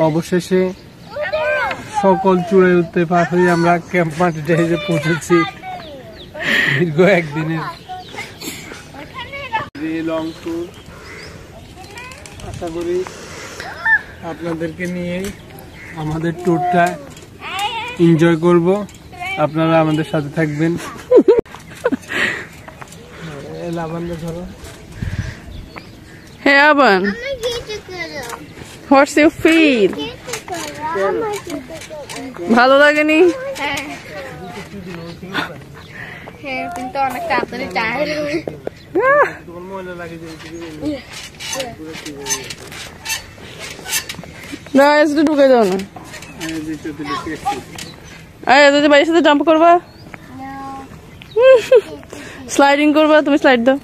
অবশেষে সকল চূড়ায় উঠতে পার হয়ে আমরা ক্যাম্প মাটিতে এসে পৌঁছেছি। দীর্ঘ একদিনের লং ট্যুর। আশা করি আপনাদেরকে নিয়েই আমাদের ট্যুরটা এনজয় করব, আপনারা আমাদের সাথে থাকবেন। লাবণ্য ধরো। Hey Aban, what's your feel? ভালো লাগেনি? হ্যাঁ, কিন্তু অনেক তাড়াতাড়ি টায়ার্ড হয়ে না, এসে ঢুকে যাও না। যদি বাড়ির সাথে জাম্প করবা, স্লাইডিং করবা, তুমি স্লাইড দাও।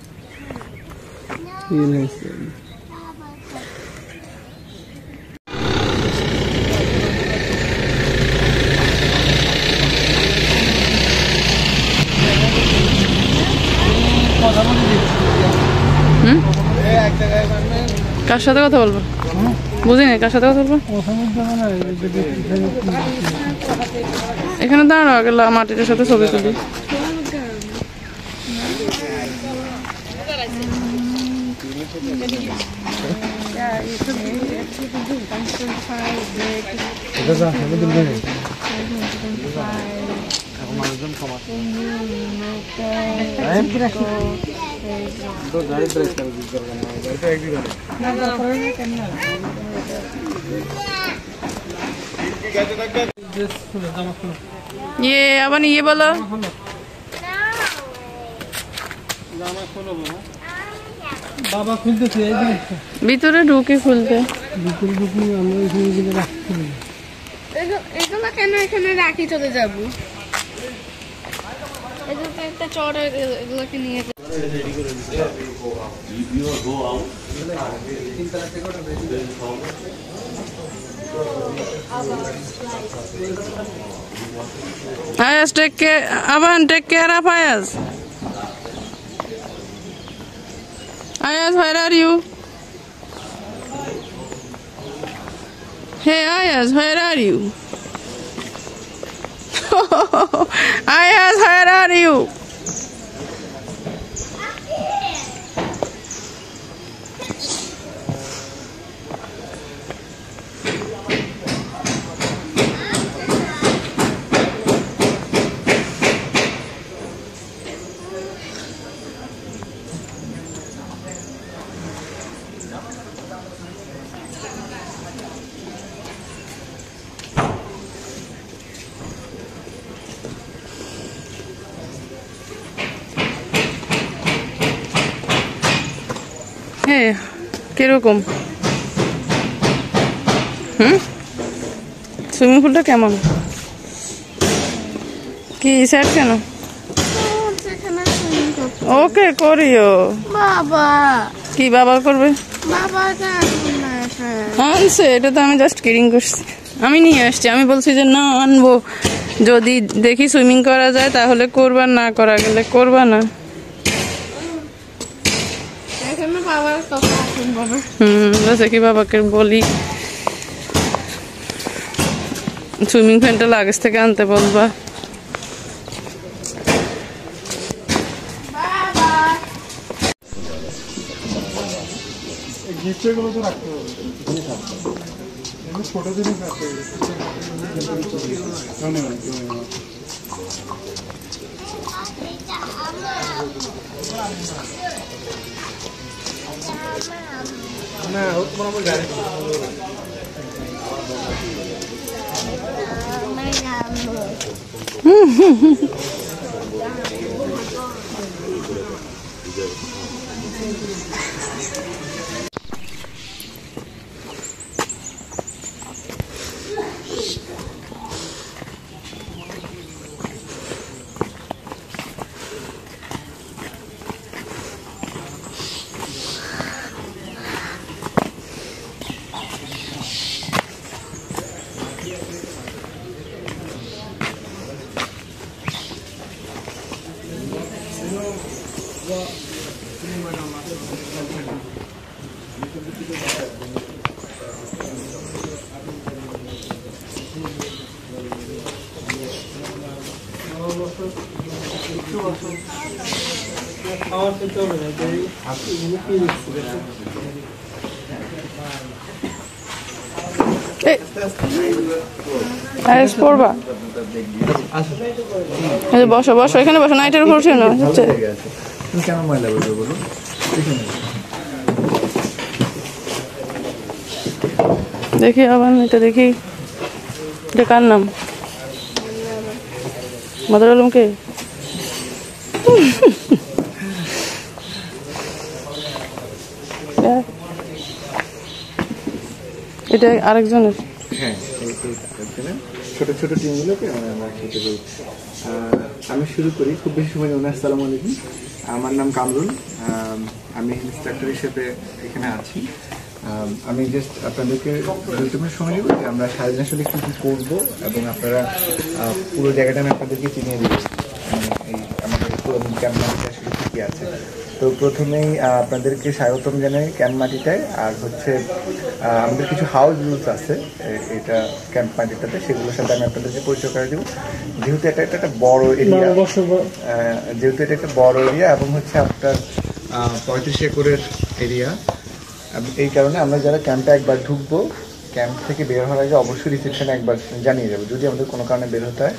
কার সাথে কথা বলবো বুঝিনি, কার সাথে কথা বলবো? এখানে দাঁড়ানো আগে মাটিটার সাথে ছবি তুলি। ये अब ये बोलो বাবা খুলতেছে, ভিতরে ঢুকে খুলতে। ভিতরে ঢুকি আমরা এখানে রাখছি। এগুলো কেন এখানে রাখি, চলে যাবো। এগুলো একটা চড়, এগুলোকে নিয়ে Ayaz, take care. Aban, take care of Ayaz. Ayaz, where are you? Hey Ayaz, where are you? Ayaz, where are you? হ্যাঁ, কিরকম? সুইমিং পুলটা কেমন? কি স্যার কেন? ওকে করিও। বাবা কি বাবা করবে? বাবা আনছে, এটা তো আমি জাস্ট কিডিং করছি। আমি নিয়ে আসছি, আমি বলছি যে না আনবো, যদি দেখি সুইমিং করা যায় তাহলে করবা, না করা গেলে করবা না। দেখি বাবাকে বলি সুইমিং প্যান্টটা লাগেজ থেকে আনতে বলবা। ছোট জিনিস আছে। না তোমার গাড়ি খাওয়ার খেতে হবে না, এগুলো কি দিচ্ছি পড়বা বসো বসো, এখানে বসো, নাইটের উপর ছিল না হচ্ছে। কেমন ময়লা বলবে বলুন? দেখি আবার এটা দেখি, এটা কার নাম? মাদার আলম কে? এটা আরেকজনের। হ্যাঁ, ছোট ছোট টিমগুলোকে আমরা খেতে করি। আমি শুরু করি, খুব বেশি সময় নেই। আসসালামু আলাইকুম, আমার নাম কামরুল, আমি ইন্সট্রাক্টর হিসেবে এখানে আছি। আমি জাস্ট আপনাদেরকে দুটোমের সময় নেব যে আমরা সারাদিন আসলে কী কী করবো এবং আপনারা পুরো জায়গাটা আমি আপনাদেরকে চিনিয়ে দেবো, মানে এই আমাদের পুরো ক্যাম্প মাটিতে আসলে কী কী আছে। তো প্রথমেই আপনাদেরকে স্বাগতম জানাই ক্যাম্প মাটিটায়। আর হচ্ছে আমাদের কিছু হাউস রুলস আছে এটা ক্যাম্প মাটিটাতে, সেগুলোর সাথে আমি আপনাদেরকে পরিচয় করে দেবো। যেহেতু এটা একটা বড় এরিয়া, এবং হচ্ছে আপনার 35 একরের এরিয়া, এই কারণে আমরা যারা ক্যাম্পে একবার ঢুকবো, ক্যাম্প থেকে বের হওয়ার আগে অবশ্যই রিসেপশনে একবার জানিয়ে যাবো যদি আমাদের কোনো কারণে বের হতে হয়।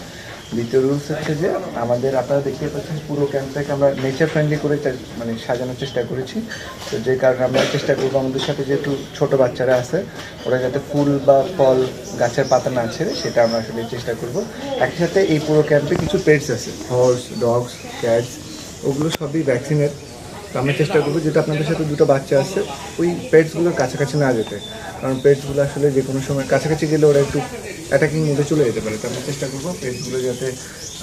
দ্বিতীয় রুলস হচ্ছে যে আমাদের, আপনারা দেখতে পাচ্ছেন পুরো ক্যাম্পটাকে আমরা নেচার ফ্রেন্ডলি করে মানে সাজানোর চেষ্টা করেছি। তো যে কারণে আমরা চেষ্টা করবো আমাদের সাথে যেহেতু ছোটো বাচ্চারা আছে, ওরা যাতে ফুল বা ফল গাছের পাতা না ছেড়ে, সেটা আমরা আসলে চেষ্টা করবো। একই সাথে এই পুরো ক্যাম্পে কিছু পেটস আছে, হর্স, ডগস, ক্যাটস, ওগুলো সবই ভ্যাকসিনের। তো আমরা চেষ্টা করবো যেটা আপনাদের সাথে দুটো বাচ্চা আছে, ওই পেটসগুলোর কাছাকাছি না যেতে, কারণ পেটসগুলো আসলে যে কোনো সময় কাছাকাছি গেলে ওরা একটু অ্যাটাকিং মোডে চলে যেতে পারে। তো আমরা চেষ্টা করবো পেটসগুলো যাতে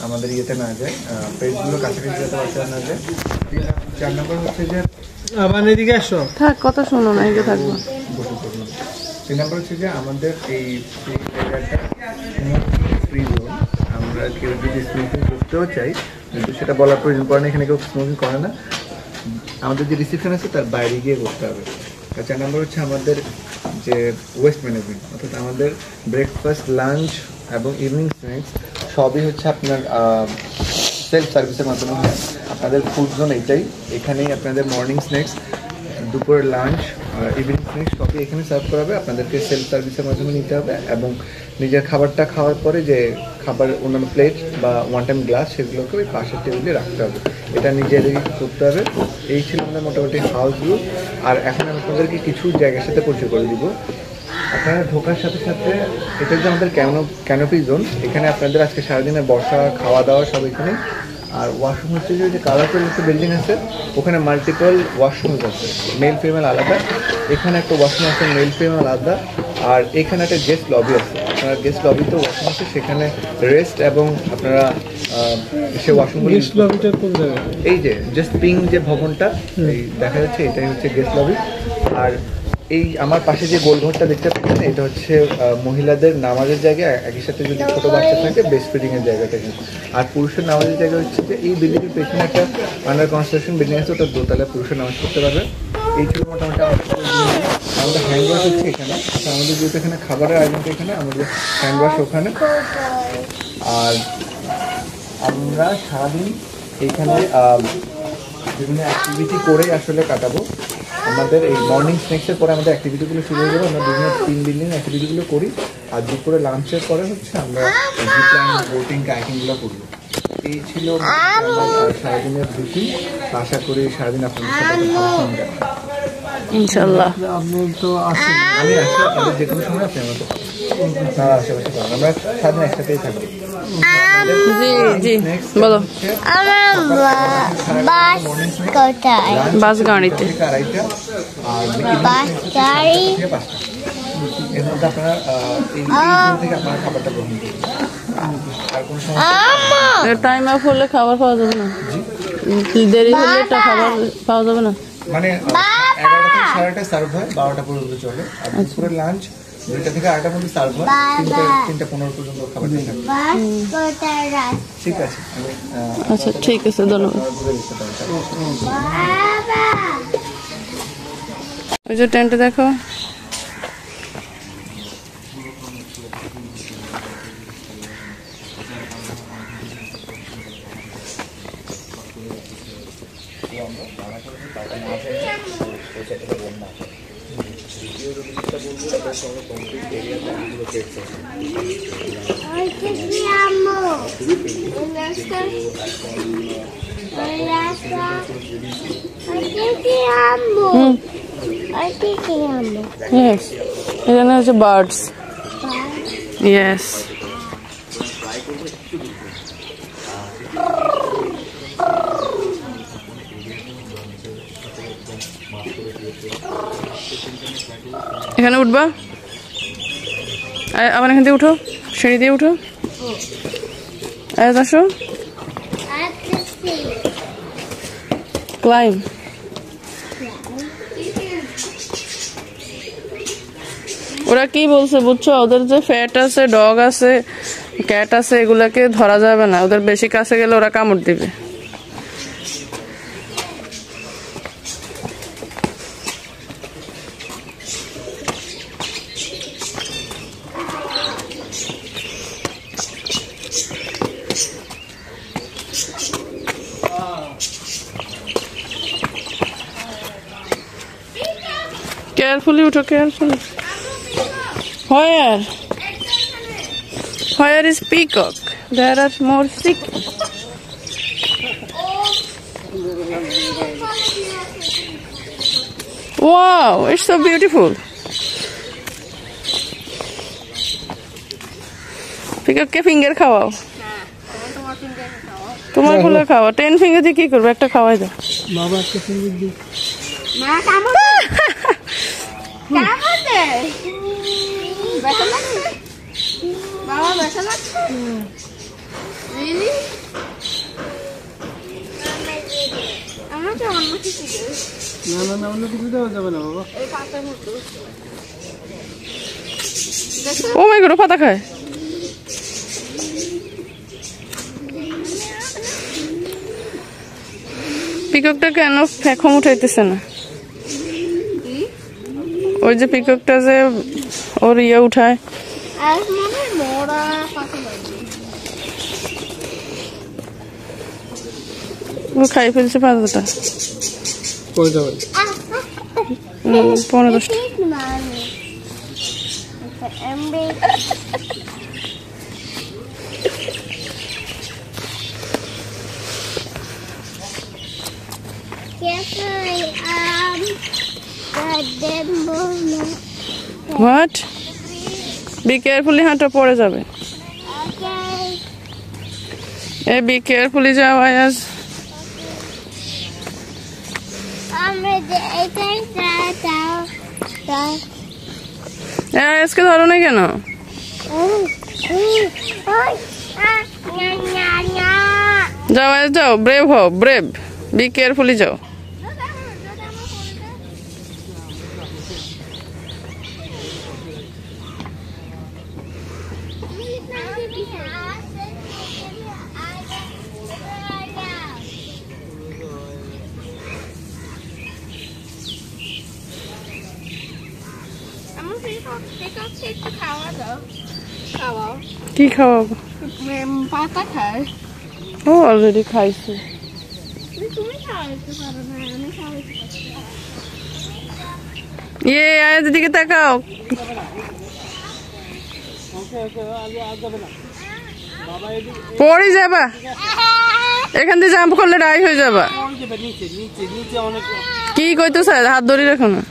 আমাদের ইয়েতে না যায়, পেটসগুলো কাছাকাছি যাতে বাচ্চারা না যায়। 4 নম্বর হচ্ছে যে আবার এদিকে আসো, থাক কথা শোনো না, এদিকে থাকবো। 3 নম্বর হচ্ছে যে আমাদের এই জায়গাটা ফ্রি জোন। আমরা কেউ যদি স্মোকিং করতেও চাই, কিন্তু সেটা বলার প্রয়োজন পড়ে না, এখানে কেউ স্মোকিং করে না। আমাদের যে রিসেপশন আছে তার বাইরে গিয়ে করতে হবে। 4 নম্বর হচ্ছে আমাদের যে ওয়েস্ট ম্যানেজমেন্ট, অর্থাৎ আমাদের ব্রেকফাস্ট, লাঞ্চ এবং ইভিনিং স্ন্যাক্স সবই হচ্ছে আপনার সেলফ সার্ভিসের মাধ্যমে হয়। আপনাদের ফুড জোন এইটাই, এখানেই আপনাদের মর্নিং স্ন্যাক্স, দুপুরের লাঞ্চ, ইভিনিং স্ন্যাক্স সবই এখানে সার্ভ করা হবে। আপনাদেরকে সেলফ সার্ভিসের মাধ্যমে নিতে হবে এবং নিজের খাবারটা খাওয়ার পরে যে খাবার অন্যান্য প্লেট বা ওয়ান টাইম গ্লাস, সেগুলোকে ওই পাশের টেবিলে রাখতে হবে, এটা নিজেদেরই করতে হবে। এই ছিল আমাদের মোটামুটি হাউস রুল। আর এখন আমি আপনাদেরকে কিছু জায়গার সাথে পরিচয় করে দিব। আপনারা ঢোকার সাথে সাথে এটা হচ্ছে আমাদের ক্যানোপি জোন, এখানে আপনাদের আজকে সারাদিনের বসা, খাওয়া দাওয়া সব এখানে। আর ওয়াশরুম হচ্ছে যে কালারফুল একটা বিল্ডিং আছে, ওখানে মাল্টিপল ওয়াশরুম আছে, মেল ফিমেল আলাদা। এখানে একটা ওয়াশরুম আছে মেল ফিমেল আলাদা। আর এখানে একটা গেস্ট লবি আছে, আপনারা গেস্ট লবিতে ওয়াশরুম আছে, সেখানে রেস্ট এবং আপনারা সে ওয়াশরুমগুলো, এই যে জাস্ট পিং যে ভবনটা এই দেখা যাচ্ছে, এটাই হচ্ছে গেস্ট লবি। আর এই আমার পাশে যে গোলঘরটা দেখতে পাচ্ছেন, এটা হচ্ছে মহিলাদের নামাজের জায়গা, একই সাথে যদি ছোটো বাচ্চা থাকে বেস্ট ফিডিংয়ের জায়গাটা কিন্তু। আর পুরুষের নামাজের জায়গা হচ্ছে যে এই বিল্ডিংয়ের পেছনে একটা আন্ডার কনস্ট্রাকশন বিল্ডিং আছে, ওটা দোতলায় পুরুষের নামাজ করতে পারবে। এই ছিল মোটামুটি আমাদের হ্যান্ড ওয়াশ হচ্ছে এখানে। আচ্ছা, আমাদের যেহেতু এখানে খাবারের আয়োজনটা এখানে, আমাদের হ্যান্ড ওয়াশ ওখানে। আর আমরা সারাদিন এইখানে বিভিন্ন অ্যাক্টিভিটি করে আসলে কাটাবো। আমাদের এই মর্নিং স্ন্যাক্সের পরে আমাদের অ্যাক্টিভিটিগুলো শুরু হয়ে যাবে, আমরা বিভিন্ন 3 বিল্ডিং অ্যাক্টিভিটিগুলো করি। আর দুপুরে লাঞ্চের পরে হচ্ছে আমরা জিপ্লাইন, বোটিং, কায়াকিংগুলো করবো। এই ছিল সারাদিনের রুটিন। আশা করি সারাদিন আপনাদের সাথে ভালো সময় কাটবে ইনশাল্লাহ। আপনি তো আসেন, আমি আসলে আপনাদের যে কোনো সময় আপনি আমাকে আশেপাশে পাবেন, আমরা সারাদিন একসাথেই থাকবো। জি জি বলো। বাস গাড়িতে এর মধ্যে আপনারা থেকে আপনারা খাবারটা গ্রহণ করবেন। আর কোনো সময় টাইম অফ হলে খাবার পাওয়া যাবে না, দেরি হলে খাবার পাওয়া যাবে না। মানে 11টা থেকে 11:30 সার্ভ হয়, 12টা পর্যন্ত চলে। আর দুপুরের লাঞ্চ 2টা থেকে 8টার মধ্যে সার্ভ হয়, 3টা 15 পর্যন্ত খাবারটা থাকে। ঠিক আছে, আচ্ছা ঠিক আছে, ধন্যবাদ। ওই যে টেন্ট দেখো, Yes, এখানে হচ্ছে বার্ডস। Yes. এখানে উঠবা, আবার এখান থেকে উঠো, সিঁড়ি দিয়ে উঠো, আসো, ক্লাইম। ওরা কি বলছে বুঝছো, ওদের যে ফ্যাট আছে, ডগ আছে, ক্যাট আছে, এগুলাকে ধরা যাবে না, ওদের বেশি কাছে গেলে ওরা কামড় দিবে। Carefully উঠো, carefully. Where is peacock? There are more chickens. Wow, it's so beautiful. Peacock K finger খাওয়াও, তোমার গুলো খাওয়া। 10 ফিঙ্গার দিয়ে কি করবে, একটা খাওয়াই দাও। বাবা একটা ফিঙ্গার দিই। না কামড় দে, ব্যথা লাগছে বাবা, ব্যথা লাগছে রিলি? আমাকে অন্য কিছু দে। না অন্য কিছু দেওয়া যাবে না বাবা। এই পাতার মতো ও মাই গড, পাতা খায়। পিককটা কেন ফেঁকম উঠাইতেছে না? ওই যে পিককটা যে ওর ইয়ে উঠায়, ও খাই ফেলছে পাতাটা। 15-10টা। What? Be carefully, হাঁটো, পড়ে যাবে। এ be carefully যাও আয়াজ। আয়াজকে ধরো না কেন? যাও আয়াজ যাও, ব্রেভ হও, ব্রেভ। Be carefully যাও। কি খাওয়াবো? পাতা খায়। ও অলরেডি খাইছে। তুমি খাওয়াইতে পারো না, আমি খাওয়াইতে পারি। ইয়ে আয়াজের দিকে তাকাও। পড়ে যাবা, এখান থেকে জাম্প করলে ডাই হয়ে যাবা। কি কইতো স্যার, হাত ধরে রাখো না।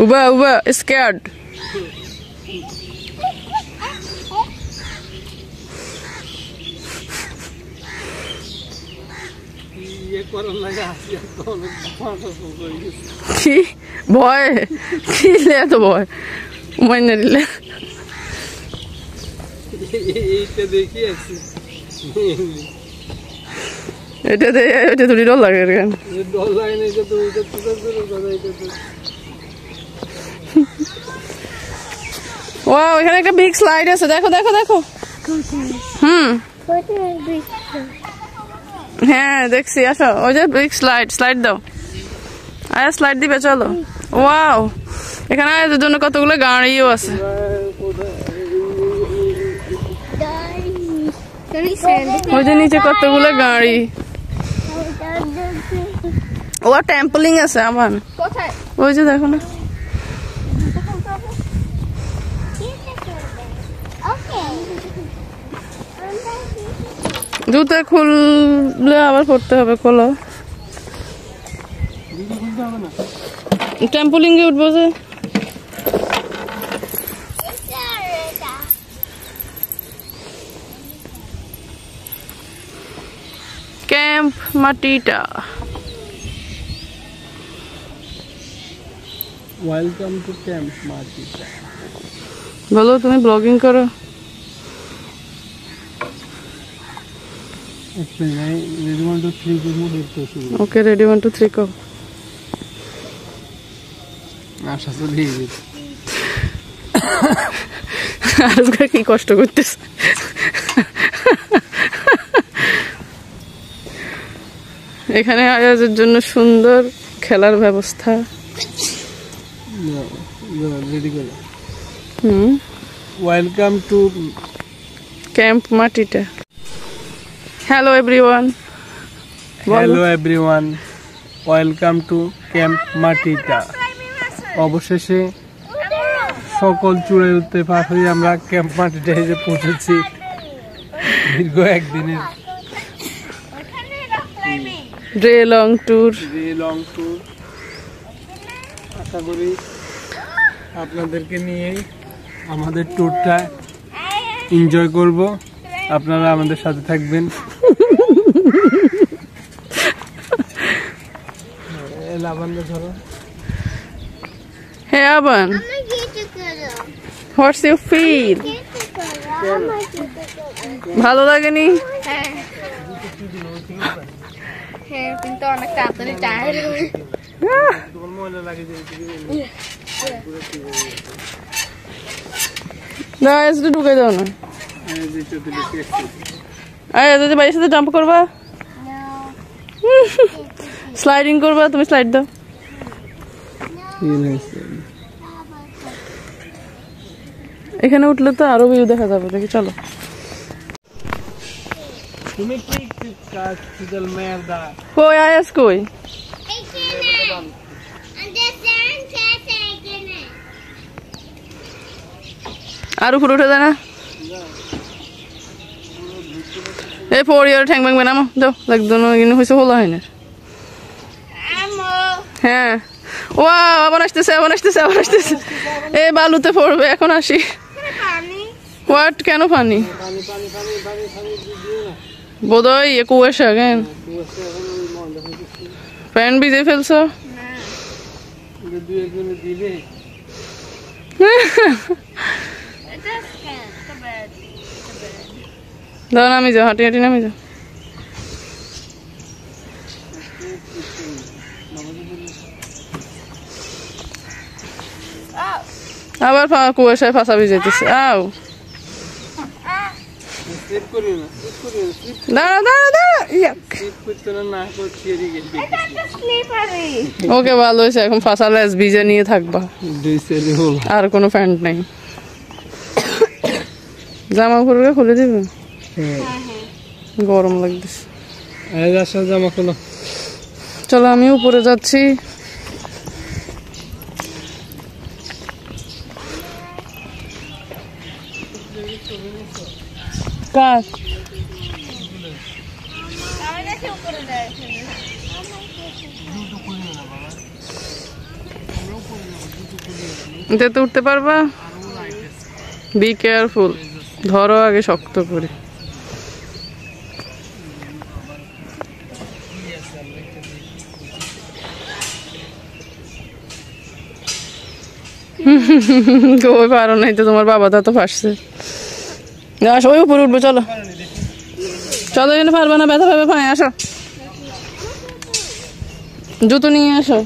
উবা উবা, স্ক্যার্ড। কি ভয়, কি এত ভয় মাইনে দিলে? এটা দিয়ে এটা তো ডর লাগে কেন ওয়াও এখানে একটা বিগ স্লাইড আছে দেখো দেখো দেখো হ্যাঁ দেখছি আসো ওই যে বিগ স্লাইড দাও আয়া স্লাইড দিবে চলো ওয়াও এখানে এর জন্য কতগুলো গাড়িও আছে ওই যে নিচে কতগুলো গাড়ি ও টেম্পলিং আছে আমার ওই যে দেখো না জুতা খুললে আবার পড়তে হবে খোলো টেম্পলিং এ উঠবো যে ক্যাম্প মাটিটা ওয়েলকাম টু ক্যাম্প মাটিটা বলো তুমি ব্লগিং করো রেডি 1 2 3 के मोड तो शुरू ओके रेडी 1 2 3 को আশা তো দিয়ে দিই আজকে কি কষ্ট করতেছ এখানে আয়োজনের জন্য সুন্দর খেলার ব্যবস্থা রেডি করো ওয়েলকাম টু ক্যাম্প মাটিটা hello everyone hello everyone welcome to camp মাটিটা অবশেষে সকল চূড়ায় উঠতে পার হয়ে আমরা ক্যাম্প মাটিটা এসে পৌঁছেছি দীর্ঘ একদিনের ডে লং ট্যুর আশা করি আপনাদেরকে নিয়ে আমাদের ট্যুরটা এনজয় করব আপনারা আমাদের সাথে থাকবেন লাভানটা ধরো হে আবান হোয়াটস ইউ ফিল ভালো লাগেনি হ্যাঁ কিন্তু অনেক তাড়াতাড়ি টায়ার্ড তোমার ময়লা লাগে না এসে ঢুকে যাও না আরে যদি বাইরের সাথে জাম্প করবা স্লাইডিং করবা তুমি স্লাইড দাও এখানে উঠলে তো আরো ভিউ দেখা যাবে দেখি চলো তুমি কি কাজ সিজল মেরদা কই আয়াস কই আর উপরে উঠে যায় না এই ফোর ইয়ার ঠ্যাং ভাঙবে না যাও একদম হয়েছে হলো হয় না হ্যাঁ ও আবার আসতেছে এই বালুতে পড়বে এখন আসি হোয়াট কেন পানি বোধহয় কুয়াশা কেন প্যান্ট ভিজে ফেলছো দাও নামি যাও হাঁটি নামি যাও আবার কুয়াশায় ফাঁসা ভিজাইতেছে আও ওকে ভালো হয়েছে এখন ফাঁসা লেস ভিজে নিয়ে থাকবা আর কোনো প্যান্ট নাই জামা কাপড় খুলে দিবে গরম লাগতেছে জামা খোলো চলো আমি উপরে যাচ্ছি কার এতে উঠতে পারবা বি কেয়ারফুল ধরো আগে শক্ত করে কই পারো নাই তো তোমার বাবা তো ফাঁসছে আসো ওই উপরে উঠবো চলো চলো এখানে পারবে না ব্যথা পাবে পায়ে আসো জুতো নিয়ে আসো।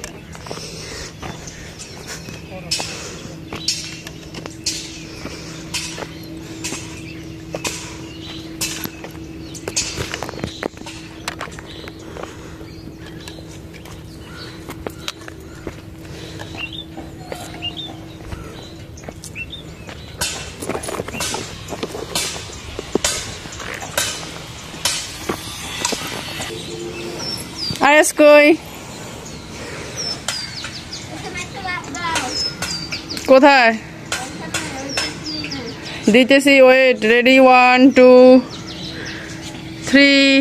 আয়াস কই? কোথায়? দিতেছি, ওয়েট। রেডি, 1 2 3।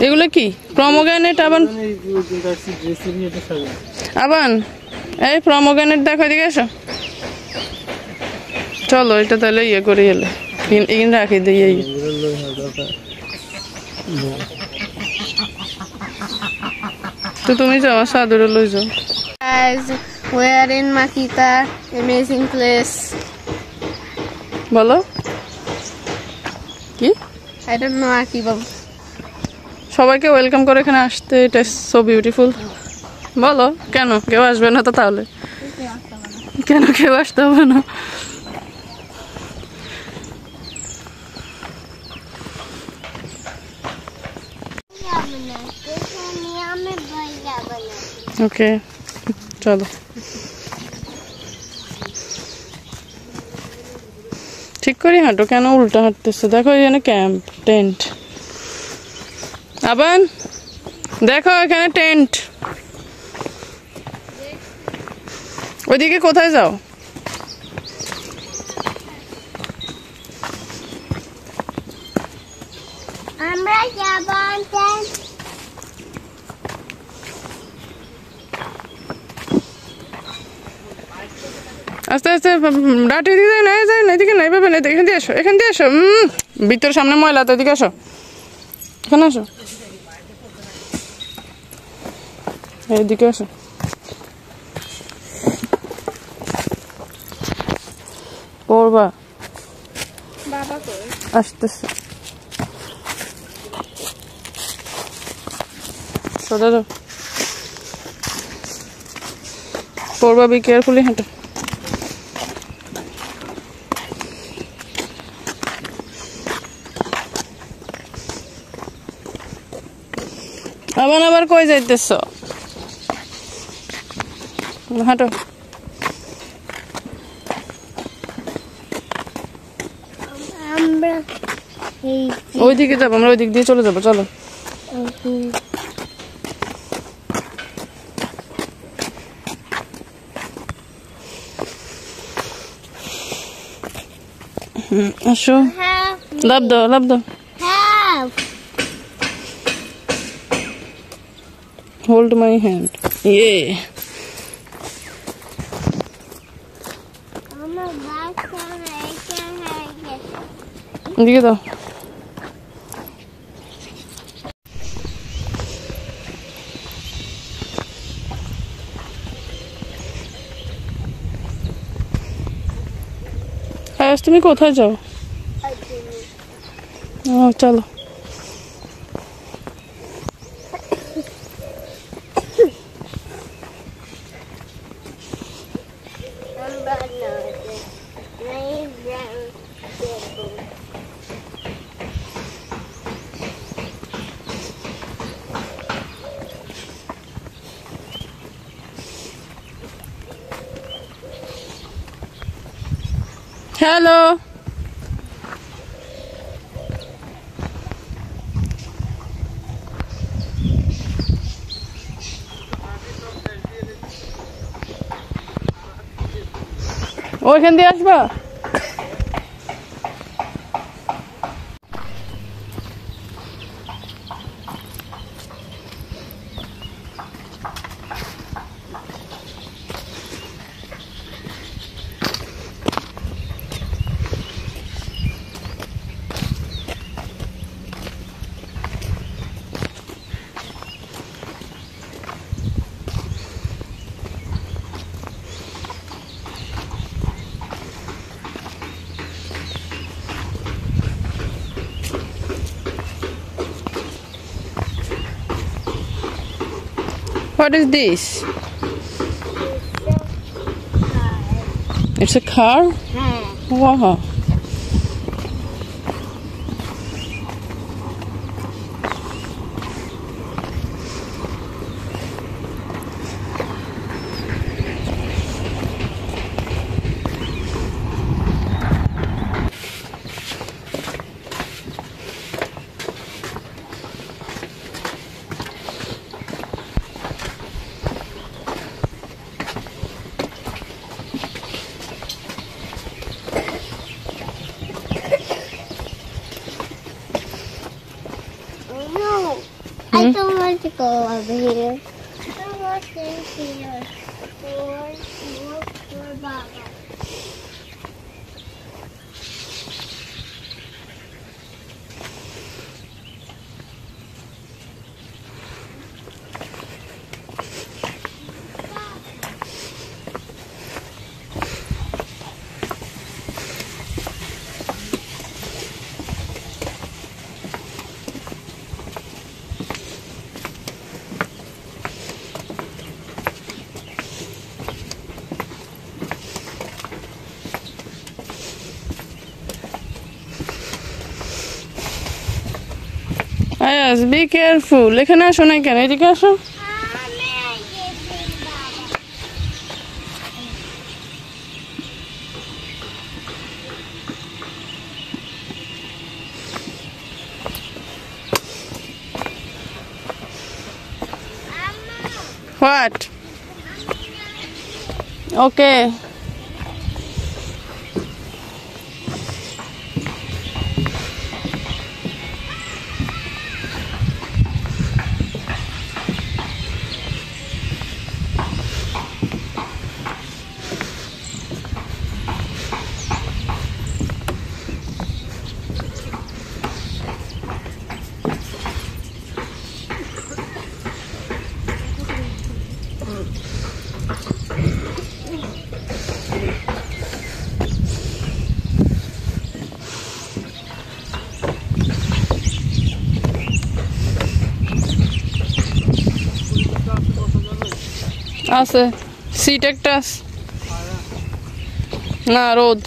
এগুলো কি? প্রমোগ্রানেট। আবান এই প্রমোগ্রানেট দেখো, দিকে এসো। চলো এটা তাহলে ইয়ে করে এলে রাখি দিই। তো তুমি যাও, সাদুরে লই যাও। Guys, we are in Makita, amazing place. বলো কি? I don't know আর কি বলবো। সবাইকে ওয়েলকাম করে এখানে আসতে, এটা সো বিউটিফুল। বলো কেন কেউ আসবে না? তো তাহলে কেন কেউ আসতে হবে না? ওকে চলো, ঠিক করে হাঁটো। কেন উল্টা হাঁটতেছে? দেখো এখানে ক্যাম্প, টেন্ট। আবান দেখো এখানে টেন্ট। ওইদিকে কোথায় যাও? আমরা যাব টেন্ট। আস্তে আস্তে ডাটি দিয়ে নাই যায় না, এদিকে নাই পাবে না। এখান দিয়ে এসো, এখান দিয়ে এসো। ভিতর সামনে ময়লা, তো এদিকে আসো, এখানে আসো, এইদিকে আসো। পড়বা? বাবা কই? আসতেছে, সোজা যাও। পড়বা, বি কেয়ারফুলি হাঁটো। আবার কই যাইতেছ? হাঁটো। আমরা ওইদিকে যাবো, আমরা ওই দিক দিয়ে চলে যাবো। চলো। আসো, লাভ দাও, লাভ দাও। Hold my hand. ইয়ে দিকে দাও। আয়াস তুমি কোথায় যাও? ও চলো। হ্যালো, ওইখান দিয়ে আসবা? What is this? It's a car? Wow. No, I don't want to go over here. I want to stay here. For Baba. Ayaz, be careful. এখানে আসো না কেন? এদিকে আসো। What? Okay. আছে সিট একটা আছে না রোদ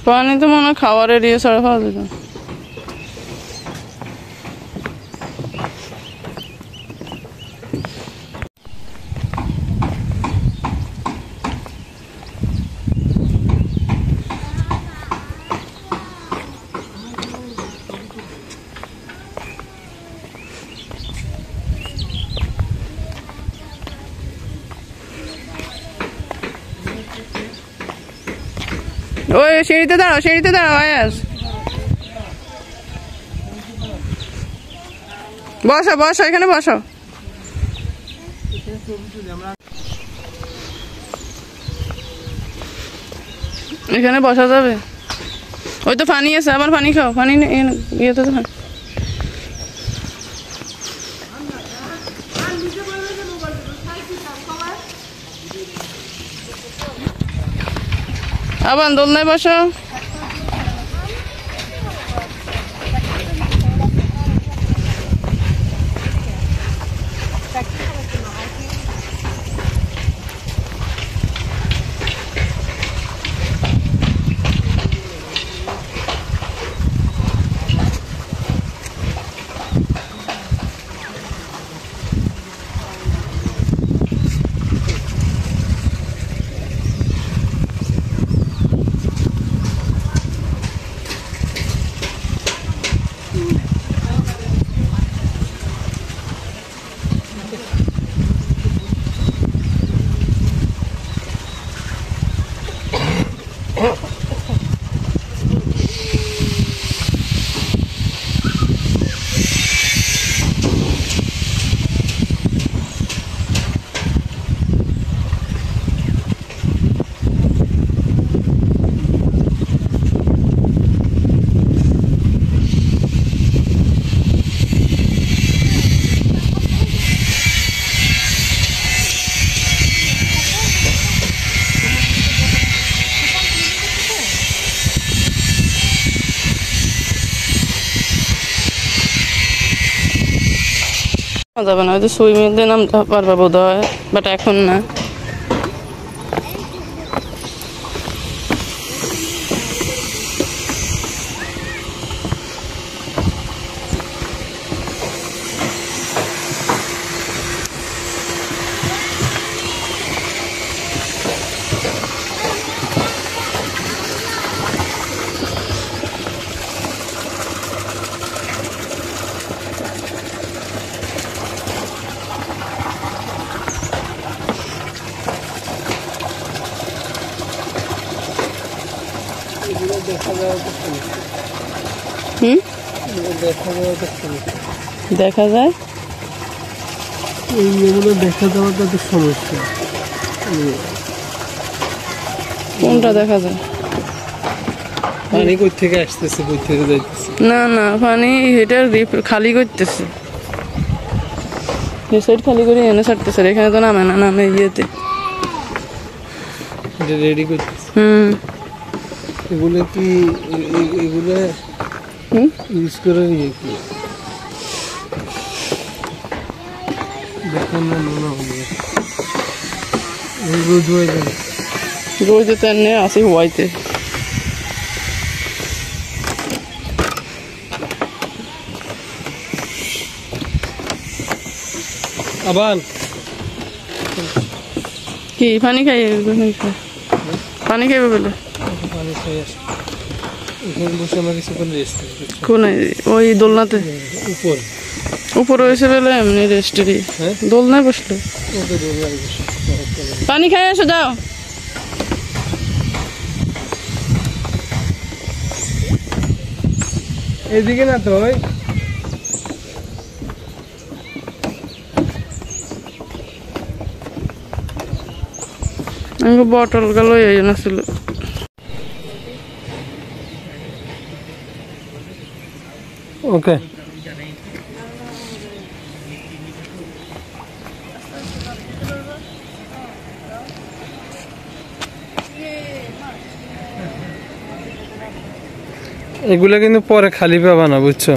পানি তো মনে হয় খাবারের ইয়ে ছাড়া খাওয়া যেত ওই সিঁড়িতে দাঁড়াও আয়াস বসো এখানে বসো এখানে বসা যাবে ওই তো পানি আছে আবার পানি খাও পানি ইয়েতে তো আবার দোলনায় বসো যাবে না, ওই যে সুইমিং দিয়ে নামতে পারবে বোধ হয়, বাট এখন না। দেখা যায় এইগুলো দেখা যাওয়াটা তো সমস্যা। কোনটা দেখা যায়? পানি কই থেকে আসতেছে, কই থেকে যাইতেছে? না না, পানি এটা খালি করতেছে, এই সাইড খালি করে এনে ছাড়তেছে, এখানে তো নামে না, নামে ইয়েতে। এটা রেডি করতেছে। এগুলো কি এগুলো ইউজ করে ইয়ে কি দেখুন না, মনে হবে রোজ হয়ে যাবে। রোজ তো এনে আসি হওয়াইতে। আবার কি পানি খাই, পানি খাইবে বলে পানি খেয়ে আসে। এখানে বসে আমরা কিছুক্ষণ রেস্ট করি। কোন ওই দোলনাতে উপর উপরে হয়েছে বলে এমনি রেস্টেরই। হ্যাঁ, দোলনায় বসলো, ওকে দৌড় লাগবে। পানি খাই আসো, যাও। এদিকে না তো, ওই আমি বটল গেল এই নাছিল। ওকে এগুলো কিন্তু পরে খালি পাবা না, বুঝছো?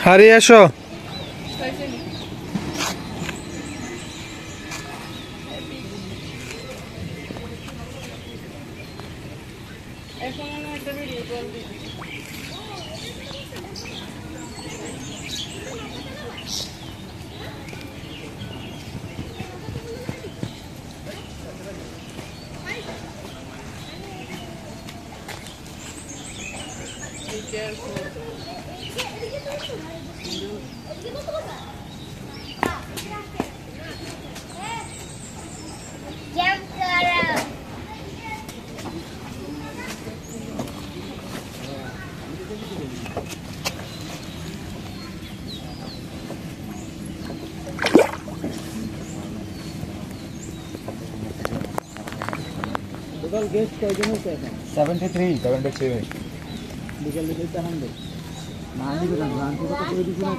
হারিয়ে আসো। Jump karo. Total guest কয়জন হচ্ছে এখন? 73 বিকাল দিকে 100 না নিবে না, গান তো করে দিছি না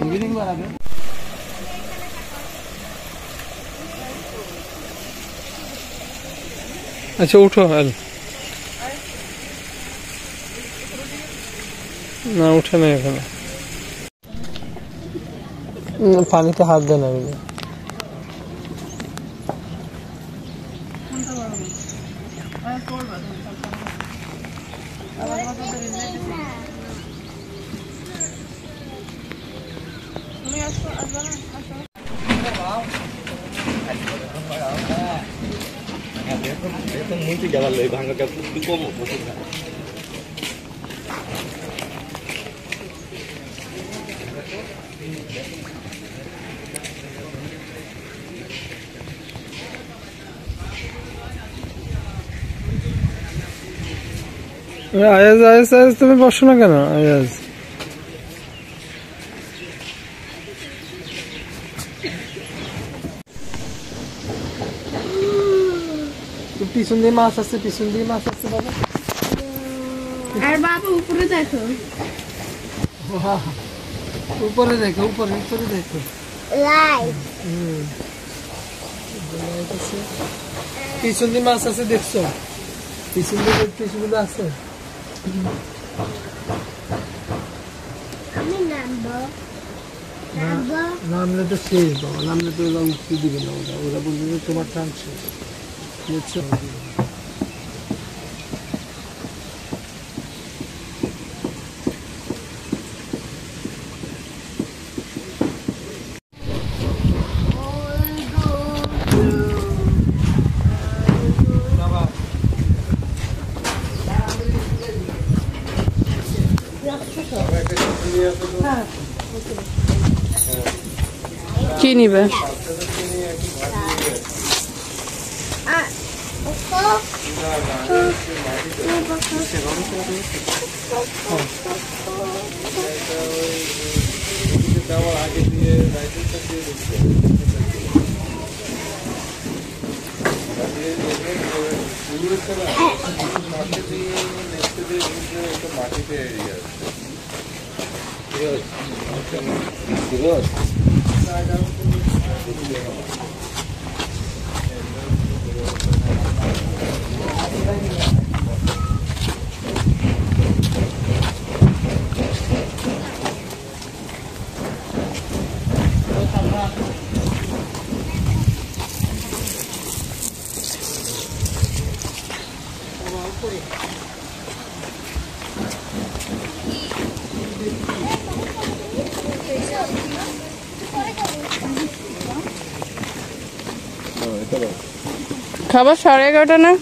ইভিনিং বাড়াবে। আচ্ছা উঠো। আর না উঠে না এখানে, পানিতে হাত দেয় না। আয়াজ আয়াজ আয়াজ তুমি বসো না কেন আয়াজ? পিছন দিয়ে মাছ আছে, পিছন দিয়ে মাছ আছে বাবা। আর বাবা উপরে দেখো, উপরে দেখো, উপরে উপরে দেখো। লাইট পিছন দিয়ে মাছ আছে দেখছো? পিছন দিয়ে পিছগুলো আছে। আমি নামবো, নামবো। নামলে তো শেষ বাবা, নামলে তো ওরা উঠতে দিবে না। ওরা ওরা বলবে যে তোমার টান শেষ, বুঝছো? কি নিবে? খাবার 11:30 না?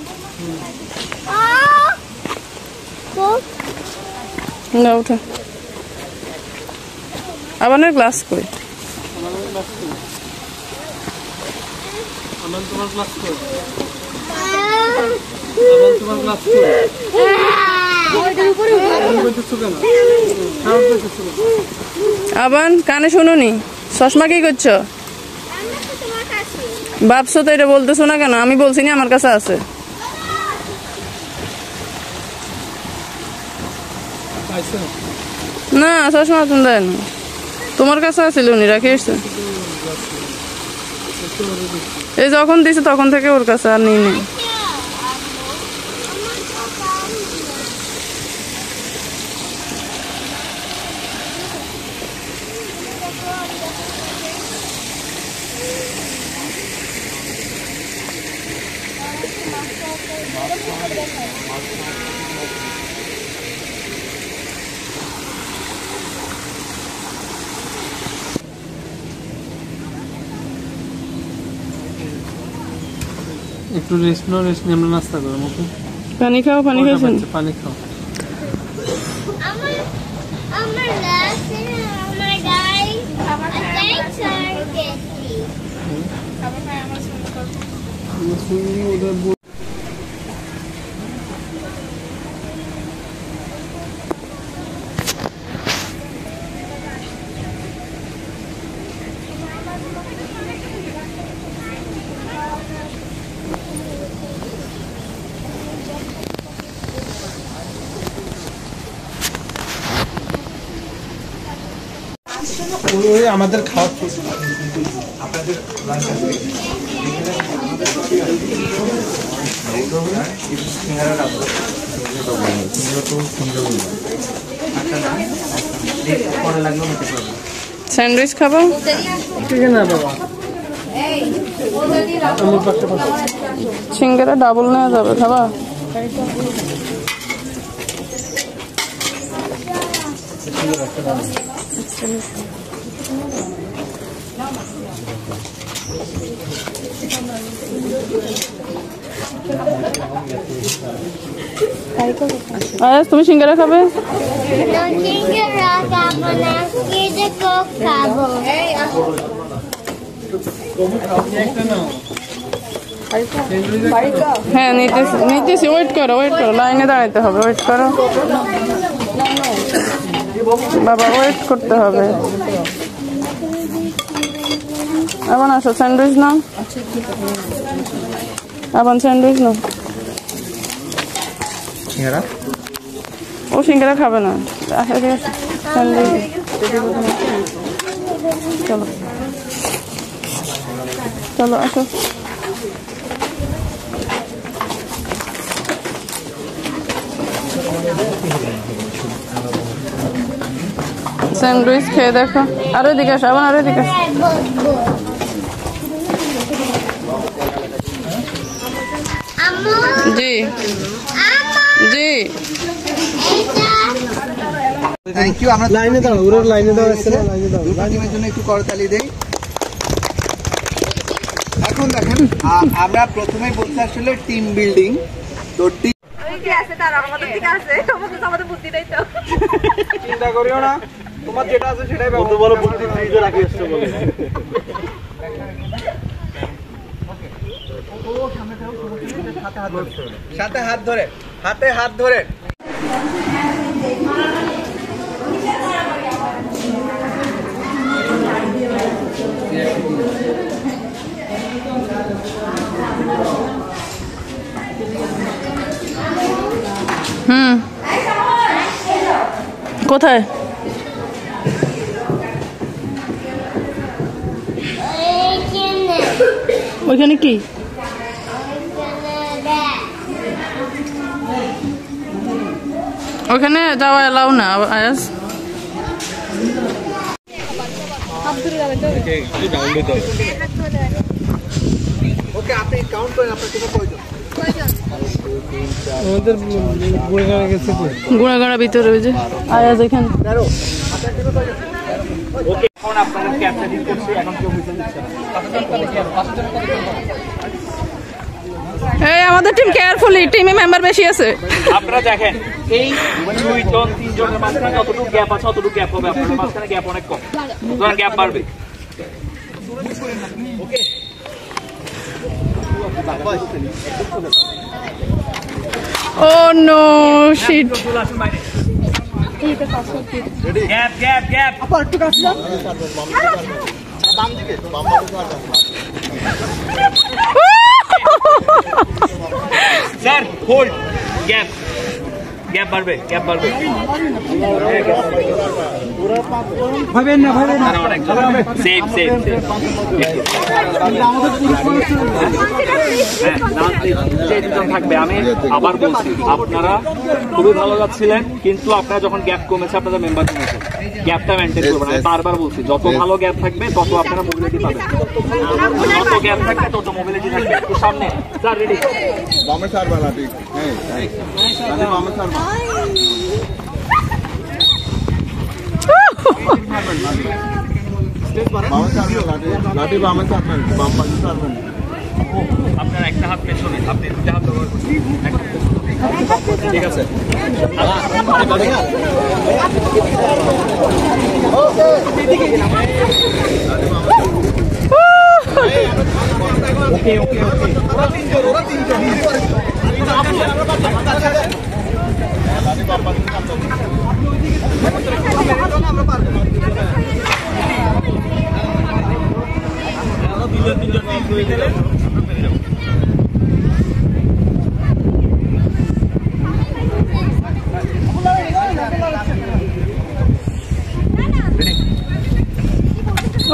না উঠো, আবার না গ্লাস করে। আমার তোমার ক্লাস করো, আমার তোমার ক্লাস করো। আবার কানে শুনুনি, চশমা কি করছো? ভাবছো তো এটা বলতেছো না কেন? আমি বলছি না আমার কাছে আছে। না চশমা তুমি দেয় না, তোমার কাছে আছিল উনি রাখে এসছে। এই যখন দিছে তখন থেকে ওর কাছে আর নিই নেই। একটু রেস্ট নাও, রেস্ট নিয়ে আমরা নাস্তা করবো। ওকে, পানি খাও, পানি খাইছেন? পানি খাও। আমার লাস্ট আমার গাইস আমার থ্যাঙ্কস আর গেছি ওই আমাদের খাওয়া আপনাদের লাঞ্চ আছে স্যান্ডউইচ খাবো? ঠিক না বাবা, সিঙ্গারা ডাবল নেওয়া যাবে, খাবা? আয়াস তুমি সিঙ্গারা খাবে? হ্যাঁ নিতেছি, ওয়েট করো, লাইনে দাঁড়াইতে হবে, ওয়েট করো বাবা, ওয়েট করতে হবে। আবার আসো, স্যান্ডউইচ নাও, আবার স্যান্ডউইচ নাও। ও সিঙ্গারা খাবে না, স্যান্ডউইচ। চলো চলো আসো। স্যান্ডউইচ খেয়ে দেখো। আরো এদিকে আসো, আবার আরো এদিকে আসো। জি জি থ্যাংক ইউ। আমরা লাইনে দাও, ওর লাইনে দাও, লাইনে দাও। টিমের জন্য একটু করতালি দেই। এখন দেখেন আমরা প্রথমেই বলতে আসলে টিম বিল্ডিং। তো টিম কি আছে তার আমাদের ঠিক আছে, আমাদের বুদ্ধি নাই তো। চিন্তা করিও না, তোমার যেটা আছে সেটাই পাবো। কত বড় বুদ্ধি ফ্রিজে রাখি আসছে বলে। সাথে হাত ধরে, হাতে হাত ধরে। কোথায়? ওইখানে কি? ওখানে যাওয়া এলাও না আয়াস। ওকে, আপনি কাউন্ট করেন আপনার টিমে কয়জন? আমাদের গুড়াগাড়া গেছে তো, গুড়াগাড়া ভিতরে ওই যে আয়াস এখানে। ওকে, এখন আপনাদের ক্যাপ্টেনিং করছে, এখন কেউ হুইসেল দিচ্ছে না। এই আমাদের টিম কেয়ারফুলি, টিমে মেম্বার বেশি আছে। আপনারা দেখেন এই 2 জন 3 জনের মাঝখানে যতটুকু গ্যাপ আছে ততটুকু গ্যাপ হবে, আপনাদের মাঝখানে গ্যাপ অনেক কম, সুতরাং গ্যাপ বাড়বে। Okay, oh no shit. Gap gap gap. আপা একটু কাছে যান, বাম দিকে, বাম দিকে। স্যার হোল্ড, গ্যাপ গ্যাপ বাড়বে, গ্যাপ বাড়বে। ভাবেন না, ভাবেন না। Save save save. থাকবে। আমি আবার বলছি, আপনারা খুবই ভালো যাচ্ছিলেন, কিন্তু আপনারা যখন গ্যাপ কমেছে আপনাদের মেম্বার কমেছে, গ্যাপটা মেনটেন করবেন। আমি বারবার বলছি, যত ভালো গ্যাপ থাকবে তত আপনারা মোবিলিটি পাবেন, যত গ্যাপ থাকবে তত মোবিলিটি থাকবে। একটু সামনে স্যার, রেডি? বামে ছাড়বা লাঠি, হ্যাঁ বামে ছাড়বা। বামে ছাড়বেন লাঠি, লাঠি বামে ছাড়বেন, বাম পাশে ছাড়বেন। আপনার একটা হাত পেছনে, আপনি দুটা হাত ব্যবহার করছেন, ঠিক আছে? ওকে ওকে ওকে, ওরা তিনজন, ওরা তিনজন। আমরা পারবো।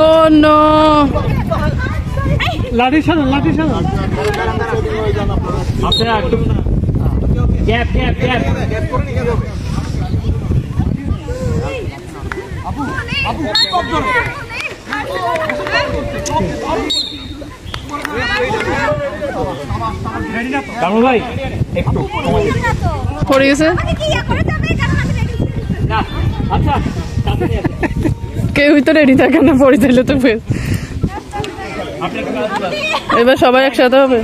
Oh no! লাঠি ছাড়ো, লাঠি ছাড়ো। আপনারা একটু গ্যাপ গ্যাপ গ্যাপ গ্যাপ করে নিয়ে যাবে। আপু আপু স্টপ করো। কামরুল ভাই একটু পড়ে গেছে। না, আচ্ছা কেউই তো রেডি থাকে না, পড়ে দিলে তো এবার সবাই একসাথে হবে।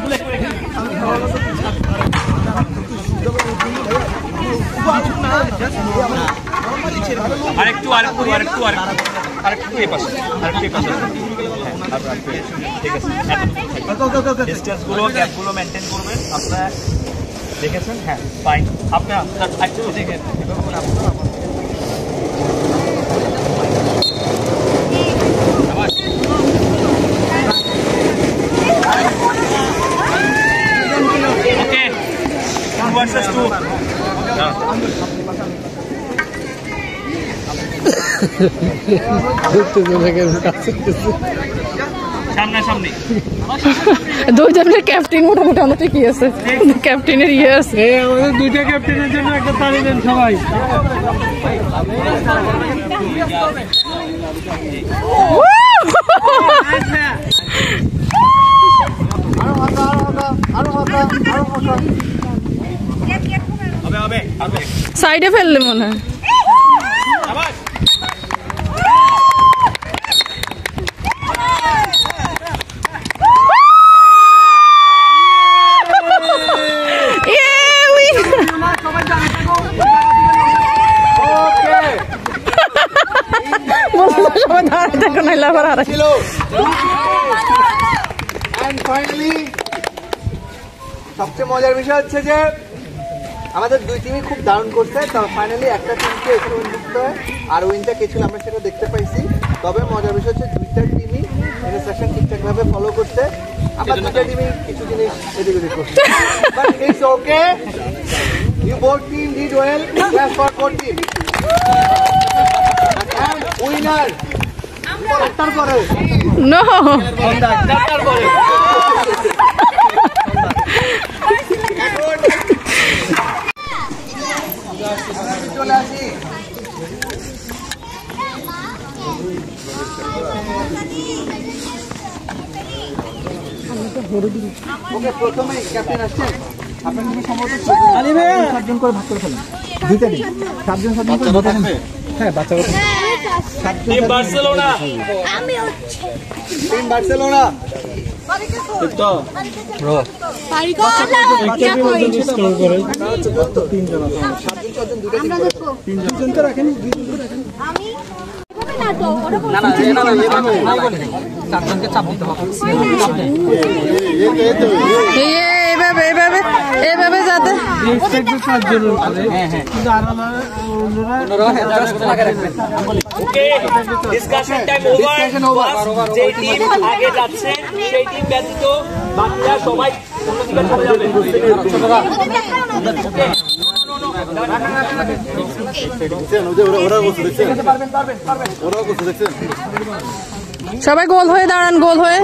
আরেকটু এই পাশে ঠিক আছে, ডিসটেন্সগুলো গ্যাপগুলো মেনটেন করবেন আপনারা, দেখেছেন? হ্যাঁ ফাইন। আপনার দেখেন ওকে 2 versus 2 সামনে দুইজনের ক্যাপ্টেন মোটামুটি আমার ঠিকই আছে, ক্যাপ্টেনের ইয়ে আছে। আমাদের দুইটা ক্যাপ্টেনের জন্য একটা তালি দেন সবাই। সাইডে ফেললে মনে হয়। সবাই দাঁড়ায় দেখো নাইলে আবার হারাই। সবচেয়ে মজার বিষয় হচ্ছে যে আমাদের দুই টিমই খুব দারুণ করছে, তো ফাইনালি একটা টিমকে এখানে উইন করতে হয়, আর উইনটা কে ছিল আমরা সেটা দেখতে পাইছি। তবে মজার বিষয় হচ্ছে দুইটা টিমই ইনস্ট্রাকশন ঠিকঠাকভাবে ফলো করছে, আমরা দুইটা টিমই কিছু জিনিস এদিক ওদিক করছি। But it's okay, you both team did well, class for both team and winner একটার পরে নো একটার পরে চলে আসি। ওকে, প্রথমে ক্যাপ্টেন আসছেন, আপনার টিমে সম্ভবত 7জন করে ভাগ করে ফেলেন, দুইটা টিম 7জন করে ভাগ করে ফেলেন। হ্যাঁ, বাচ্চা কথা টিম বার্সেলোনা, টিম বার্সেলোনা তো ব্রো এইভাবে যাতে ডিসকাশন টাইম ওভার। যে টিম আগে যাচ্ছে সেই টিম ব্যতীত বাকিরা সবাই অন্যদিকে চলে যাবে। সবাই গোল হয়ে দাঁড়ান, গোল হয়ে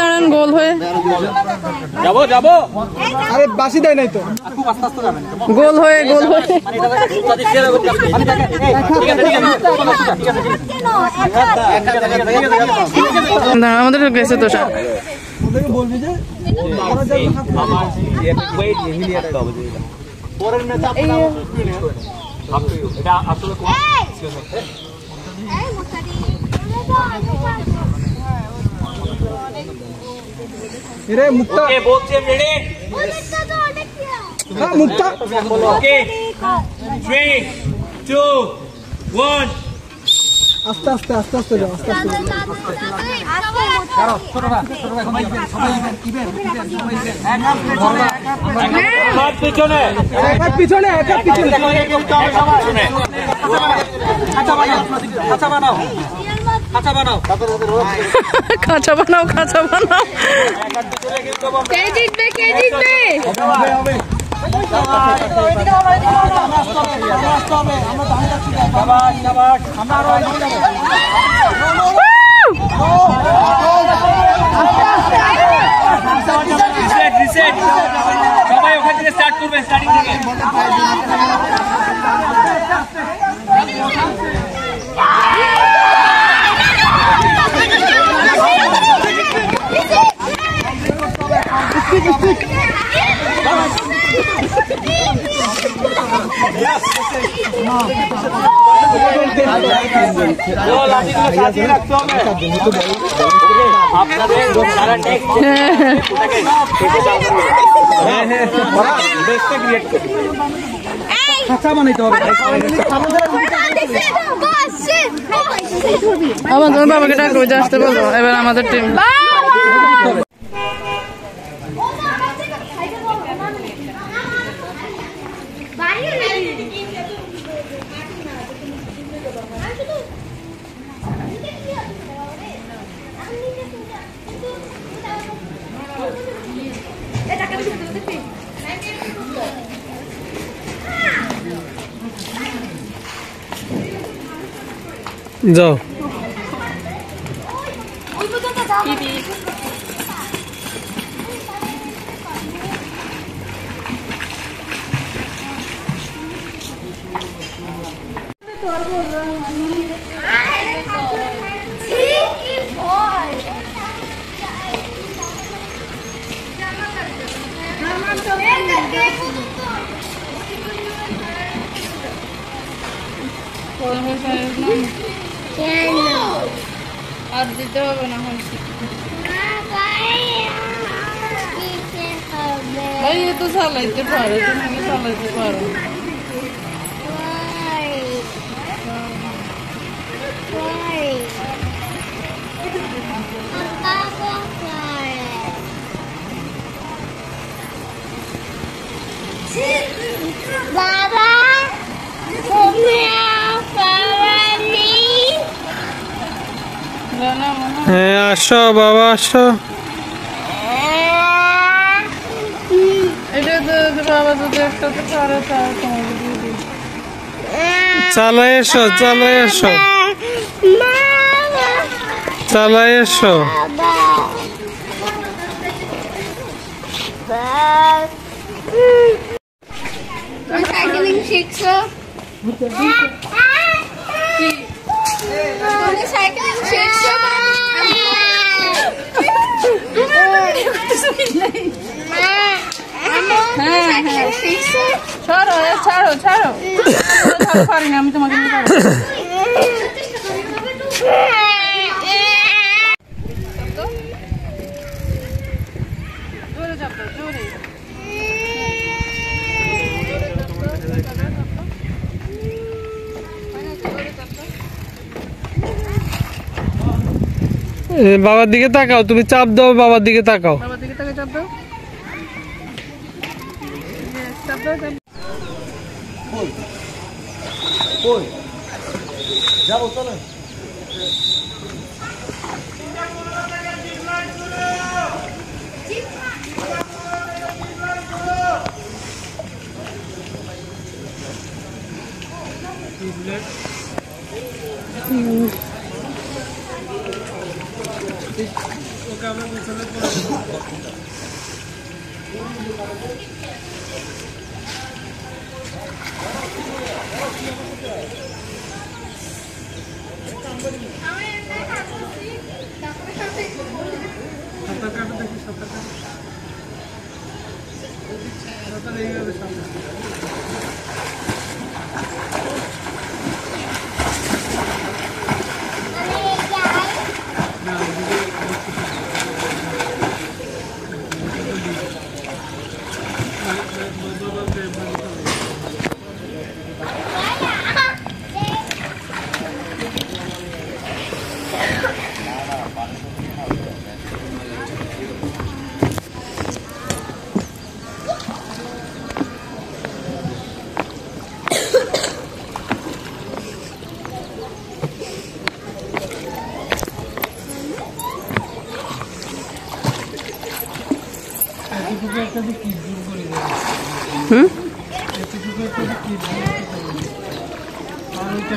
দাঁড়ান, গোল হয়ে যাবো আরে বাসি দেয় নাই তো, গোল হয়ে আমাদের গেছে তো সব। বলবি যে পরের ম্যাচে এটা আসলে কোন রে মুক্তা ওকে বলছেন রেডি মুক্তা ওকে 3 2 1 আস্তে আস্তে আস্তে আস্তে যাও, আস্তে আস্তে পিছনে একা পিছনে খাঁচা বানাও কে জিতবে রিসেট সবাই ওখান থেকে স্টার্ট করবে, স্টার্টিং থেকে। আমার তোমার বাবাকে ডাকো, আসতে বলো। এবার আমাদের টিম যাও। আর দিতে হবে না। ভাই এ তো চালাইতে পারো, তুমি কি চালাইতে পারো? বাবা তুমি হ্যাঁ আসো বাবা আসো। এটা তো বাবা যদি একটা তো পারে তাও তোমাকে দিয়ে দিই। চালাই এসো, চালাই এসো, চালাই এসো। সাইকেলিং শিখছো? সাইকেলিং শিখছো? ছাড়ো ছাড়ো ছাড়ো, পারি না আমি তোমাকে দিতে পারবো। জোরে চাপো, জোরে। বাবার দিকে তাকাও, তুমি চাপ দাও, বাবার দিকে তাকাও। বাবার দিকে তাকে চাপ দাও, চাপ দাও, চাপ। যাবো চলো।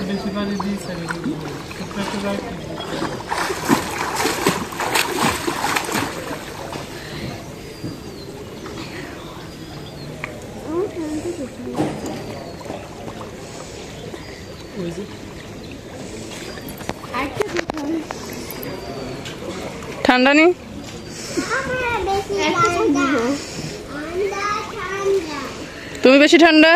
বেশি পানি দিয়েছে ঠান্ডা নেই তুমি বেশি ঠান্ডা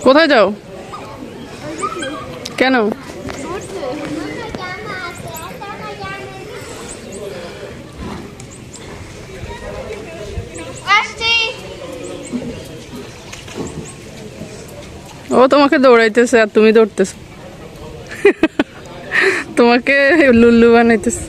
কোথায় যাও? কেন? ও তোমাকে দৌড়াইতেছে আর তুমি দৌড়তেছ, তোমাকে লুল্লু বানাইতেছে।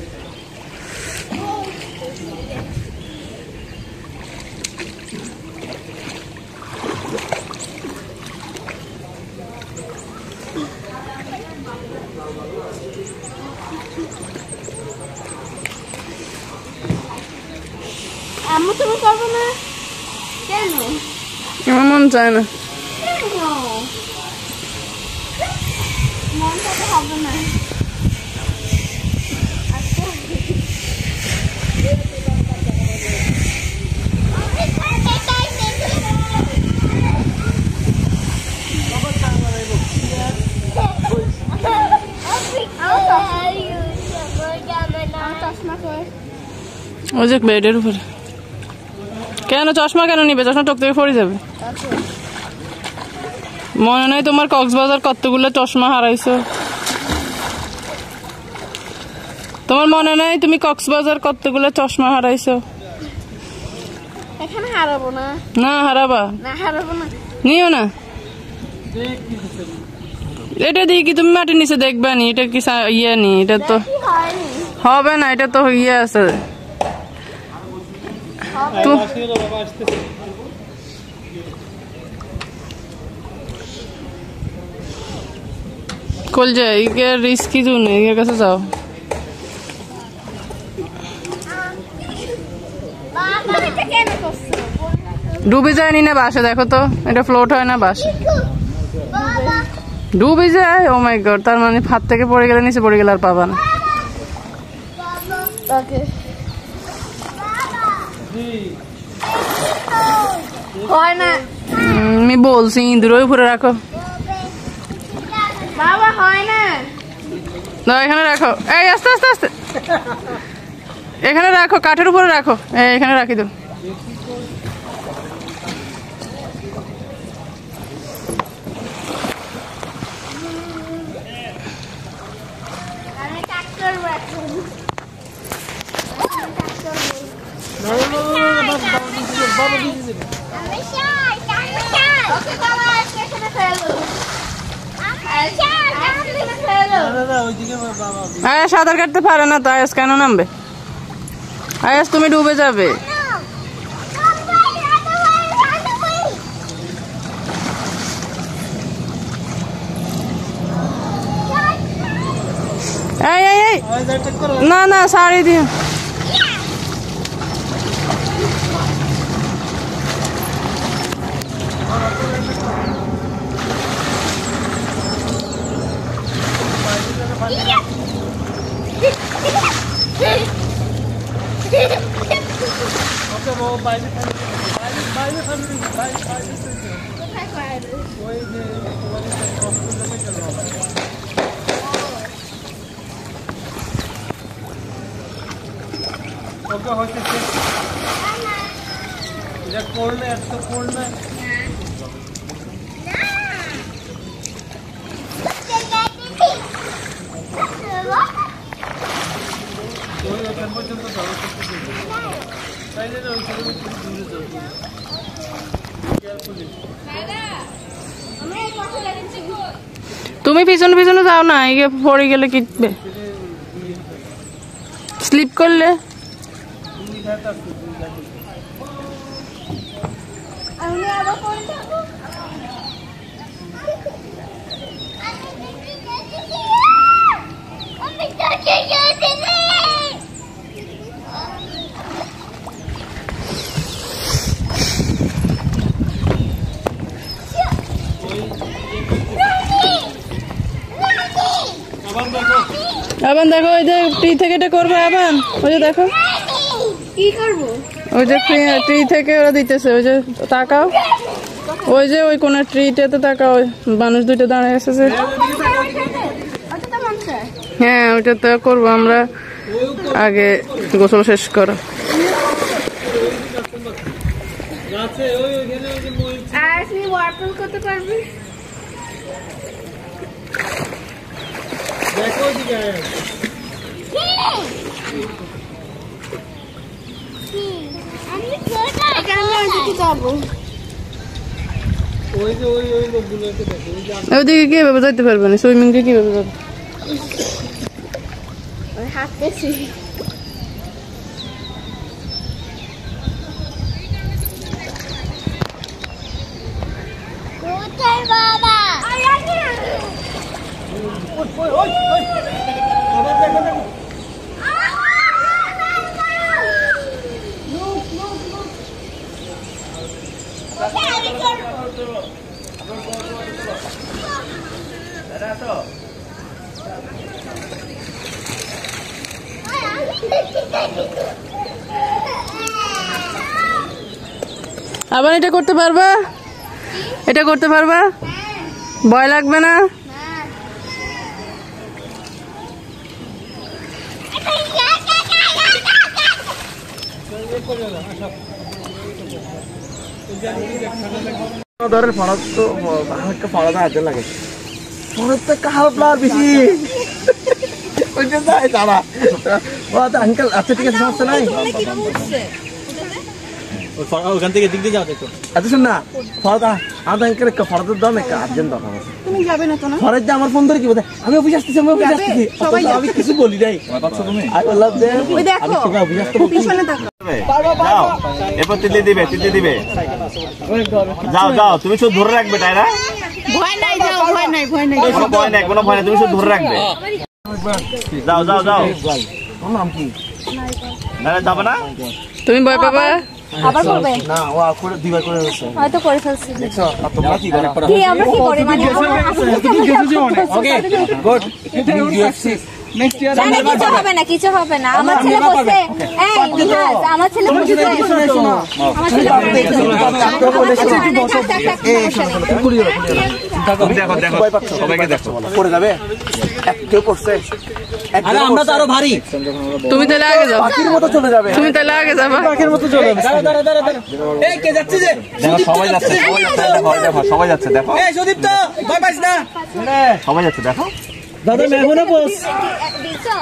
আম্মু তুমি করবে না কেন? আমার মন চায় না। মনটা তো হবে না। ওই যে বেডের উপরে। কেন চশমা কেন নিবে? চশমা টক থেকে পড়ে যাবে। মনে নাই তোমার কক্সবাজার কতগুলো চশমা হারাইছো? তোমার মনে নাই তুমি কক্সবাজার কতগুলো চশমা হারাইছো? এখানে হারাবো না। না হারাবা না হারাবো না। নিও না। এটা দিয়ে কি তুমি মাটির নিচে দেখবা নি? এটা কি ইয়ে নি? এটা তো হবে না, এটা তো ইয়ে আছে। কল যায় রিস্কি জন্য এর কাছে যাও। ডুবে যায়নি না বাসে? দেখো তো এটা ফ্লোট হয় না বাস, ডুবে যায়। ও মাই গড, তার মানে হাত থেকে পড়ে গেলে নিচে পড়ে গেলে আর পাবা না। হয় না। আমি বলছি ইঁদুরের উপরে রাখো। বাবা হয় না। না এখানে রাখো। এই আস্তে আস্তে আস্তে এখানে রাখো, কাঠের উপরে রাখো। এখানে রাখি দাও। আমি কাজ করবো এখন। আয়াস সাঁতার কাটতে পারে না তো, আয়াস কেন নামবে? আয়াস তুমি ডুবে যাবে। এই এই এই না না শাড়ি দিও। ওকে হচ্ছে এটা করলে এত করলে ওই ওখান পর্যন্ত যাওয়া তাইলে না ওই দূরে যাবো। তুমি পিছনে পিছনে যাও না, এই পড়ে গেলে কিটবে, স্লিপ করলে। আমি আবার পড়ে যাবো। আমি কাছে যেতে নেই। আবার দেখো ওই যে ট্রি থেকে এটা করবে। আবার ওই যে দেখো কি করবো? ওই যে ট্রি থেকে ওরা দিতেছে, ওই যে তাকাও। ওই যে ওই কোন ট্রিটাতে তাকা, ওই মানুষ দুইটা দাঁড়ায় আছে যে। হ্যাঁ ওইটা তো করবো আমরা, আগে গোসল শেষ করো। আর তুই ওয়াটার করতে পারবি? দেখো দিকে আমি কোথা এখানে যাব? ওই যে ওই লোকগুলোকে দেখো, ওইদিকে কিভাবে যাইতে পারবে না? সুইমিং কে কিভাবে যাবে? ওই হাঁটতেছি। কোথায় বাবা? আবার এটা করতে পারবা? এটা করতে পারবা? ভয় লাগবে না? ধরেন ফরজ তো একটা ফরজ হাতে লাগে, ফরজ তো কাহার বেশি ওই যে যায় দাঁড়া আঙ্কেল। আচ্ছা ঠিক আছে, সমস্যা নাই। ওখান থেকে দিক দিয়ে যাও দেখো। আচ্ছা শোন না, ফরজ আমাদের আঙ্কেল ফরজের দাম একটা আর্জেন্ট দরকার আছে। তুমি যাবে না তো না? ফরজ যে আমার ফোন ধরে কি বলে, আমি অফিস আসতেছি, আমি অফিস আসতেছি, আমি কিছু বলি নাই। আমি বললাম যে আমি তোকে অফিস আসতে বলছি। যাও, এরপর তিল্লি দিবে, তিল্লি দিবে। যাও যাও, তুমি শুধু ধরে রাখবে টায়রা। ভয় নাই, যাও, ভয় নাই, ভয় নাই। কোনো ভয় নাই, কোনো ভয় নাই, তুমি শুধু ধরে রাখবে। যাও যাও যাও। তোর নাম কি? না যাবে না। তুমি ভয় পাবা? আবার করবে? না ও করে দিবার করে হচ্ছে, হয়তো করে ফেলছি। দেখছো? আর তোমরা কি করো? কি আমরা কি করি মানে ওকে গুড। নেক্সট ইয়ার কিছু হবে না, কিছু হবে না। আমার ছেলে বলছে, এই নিহাজ, আমার ছেলে বলছে আমার ছেলে দেখো দেখো, সবাইকে দেখো। করে যাবে, কেউ করছে। আরে আমরা তো আরো ভারী। তুমি তাহলে আগে যাও, পাখির মতো চলে যাবে, তুমি তাহলে আগে যাবা। পাখির মতো চলে যাবে। দাঁড়া দাঁড়া দাঁড়া, এই কে যাচ্ছে যে? দেখো সবাই যাচ্ছে, সবাই যাচ্ছে, দেখো দেখো সবাই যাচ্ছে, দেখো এই সুদীপ তো ভয় পাইছ না? সবাই যাচ্ছে, দেখো। দাদা মেহো না বস, দিছো?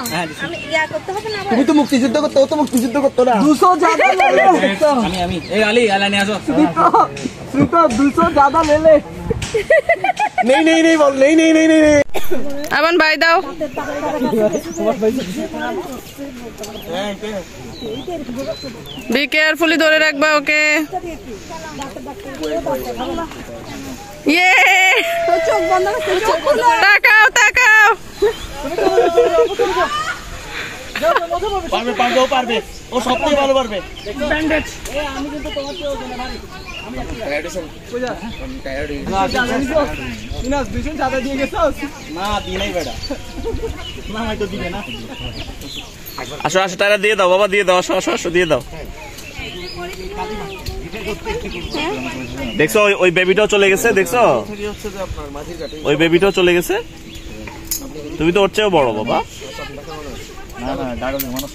আমি ইয়া করতে হবে না? তুমি তো মুক্তিযুদ্ধ করতে, ও তো মুক্তিযুদ্ধ করতো না। 200 ज्यादा ले ले, আমি এই আলী আলানি আসো। 200 ज्यादा ले ले। नहीं नहीं नहीं बोल, नहीं नहीं नहीं नहीं। আবার বাই দাও। বি কেয়ারফুলি ধরে রাখবা, ওকে। ইয়ে, চোখ বন্ধ করতে, চোখ খুলো। তাকাও তাকাও। পারবে পারবে, ও পারবে, ও সবথেকে ভালো পারবে। আসো আসো, টায়রা দিয়ে দাও বাবা, দিয়ে দাও, আসো আসো আসো, দিয়ে দাও। দেখছো ওই বেবিটাও চলে গেছে, দেখছো ওই বেবিটাও চলে গেছে। তুমি তো ওর চেয়েও বড় বাবা। না না, ডাগল মানুষ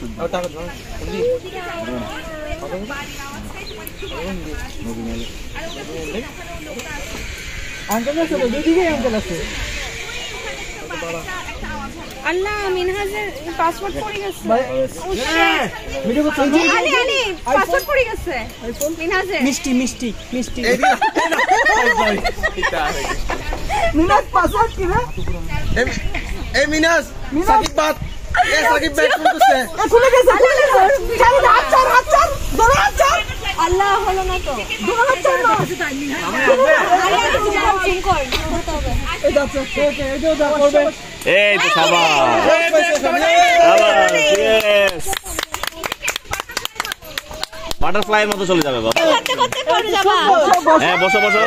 আল্লাহ, মিনহাজের পাসপোর্ট পড়ে গেছে। আলী আলী পাসপোর্ট পড়ে গেছে মিনহাজের। মিষ্টি মিষ্টি মিষ্টি। মিনাস পাসওয়ার্ড কি রে? এই মিনাস, সাকিব বাত, এ সাকিব ব্যাক করতেছে। এ খুলে গেছে, খুলে গেছে। চল হাত ছাড়, হাত ছাড়, ধরো হাত ছাড়। আল্লাহ হলো না তো, ধরো হাত ছাড় না। আরে আগে ফোন কর, করতে হবে। এই যাচ্ছে, ওকে, এটাও যা করবে। এই তো শাবাশ, ইয়েস, বাটারফ্লাইয়ের মতো চলে যাবে বাবা। করতে করতে করে যাবা। হ্যাঁ বসো বসো।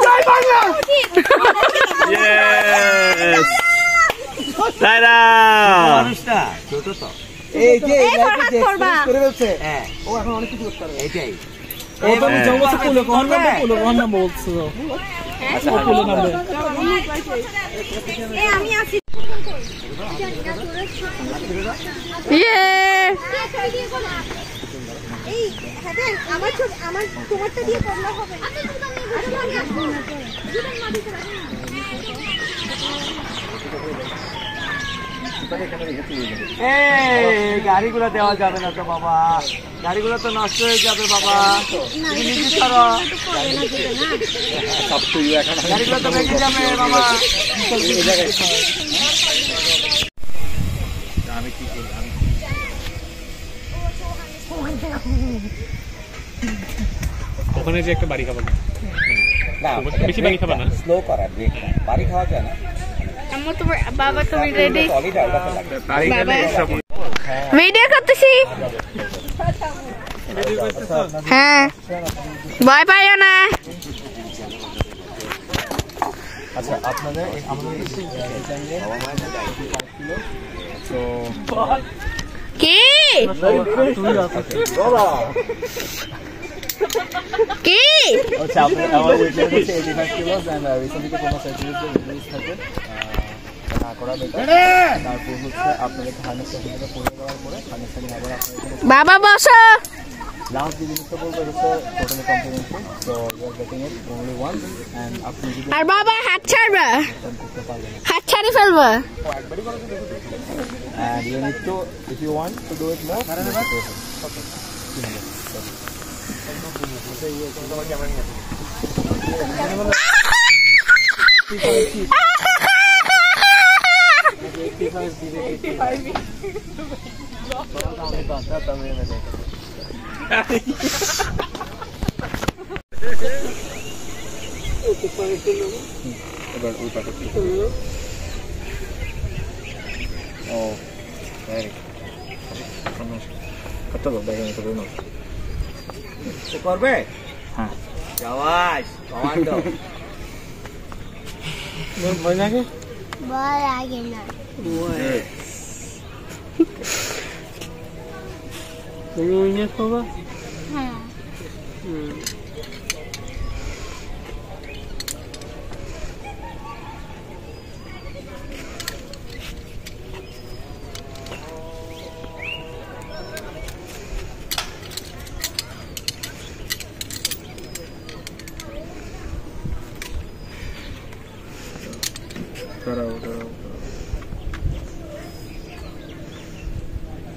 জয় বাংলা। ইয়েস, টায়রা। এই যে এই ফরহাদ করবা। করে ফেলছে, ও এখন অনেক কিছু করতে পারবে। এটাই ও তো আমি যাবো পুলে কোন না বলছো আচ্ছা পুলে নামবে এই আমি আছি ইয়ে এই হ্যাঁ আমার তোমারটা দিয়ে করলে হবে গাড়িগুলো দেওয়া যাবে না তো বাবা, গাড়িগুলো তো নষ্ট হয়ে যাবে বাবা, তুমি নিজে ছাড়ো, গাড়িগুলো তো বেঁকে যাবে বাবা। ওখানে যে একটা বাড়ি খাবো না, বেশি বাড়ি খাবা না, স্লো করা, বাড়ি খাওয়া যায় না। বাবা তুমি রেডি? বাড়ি গেলে সব ভিডিও করতেছি। হ্যাঁ ভয় পাইও না। আচ্ছা আপনাদের আমাদের কি কি আচ্ছা আমাদের ওয়েট হচ্ছে 85 কিলো এন্ড রিসেন্টলি কোনো সার্জারিতে রিলিজ থাকে না করা বেটার। তারপর হচ্ছে আপনাদের হার্নেসটা পরে দেওয়ার পরে হার্নেসটা নিয়ে আবার আপনাদের বাবা বসো। লাস্ট যে জিনিসটা বলবো হচ্ছে totally complimentary, so you are getting it only once and আপনি যদি আর বাবা হাত ছাড়বা, করতে পারবেন হাত ছাড়ি ফেলবা। and you need to, if you want to do it more, oh very কত লোক দেখেন তো বলুন তো করবে? হ্যাঁ যাওয়াস কমান্ডো। ভয় লাগে ভয় লাগে না। তুমি উইনেস পাবা। হ্যাঁ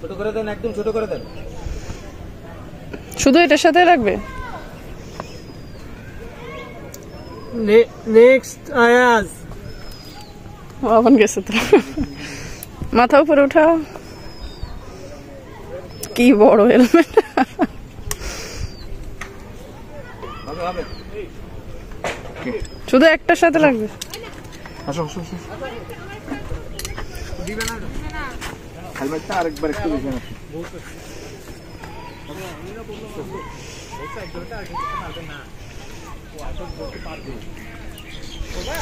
ছোট করে দেন, একদম ছোট করে দেন। শুধু এটার সাথে রাখবে। নেক্সট আয়াজ আবার গেছে তো, মাথা উপরে উঠাও। কি বড় হেলমেট। হবে হবে। শুধু একটার সাথে লাগবে। আসো আসো আসো হেলমেটটা আরেকবার একটু দেখে না।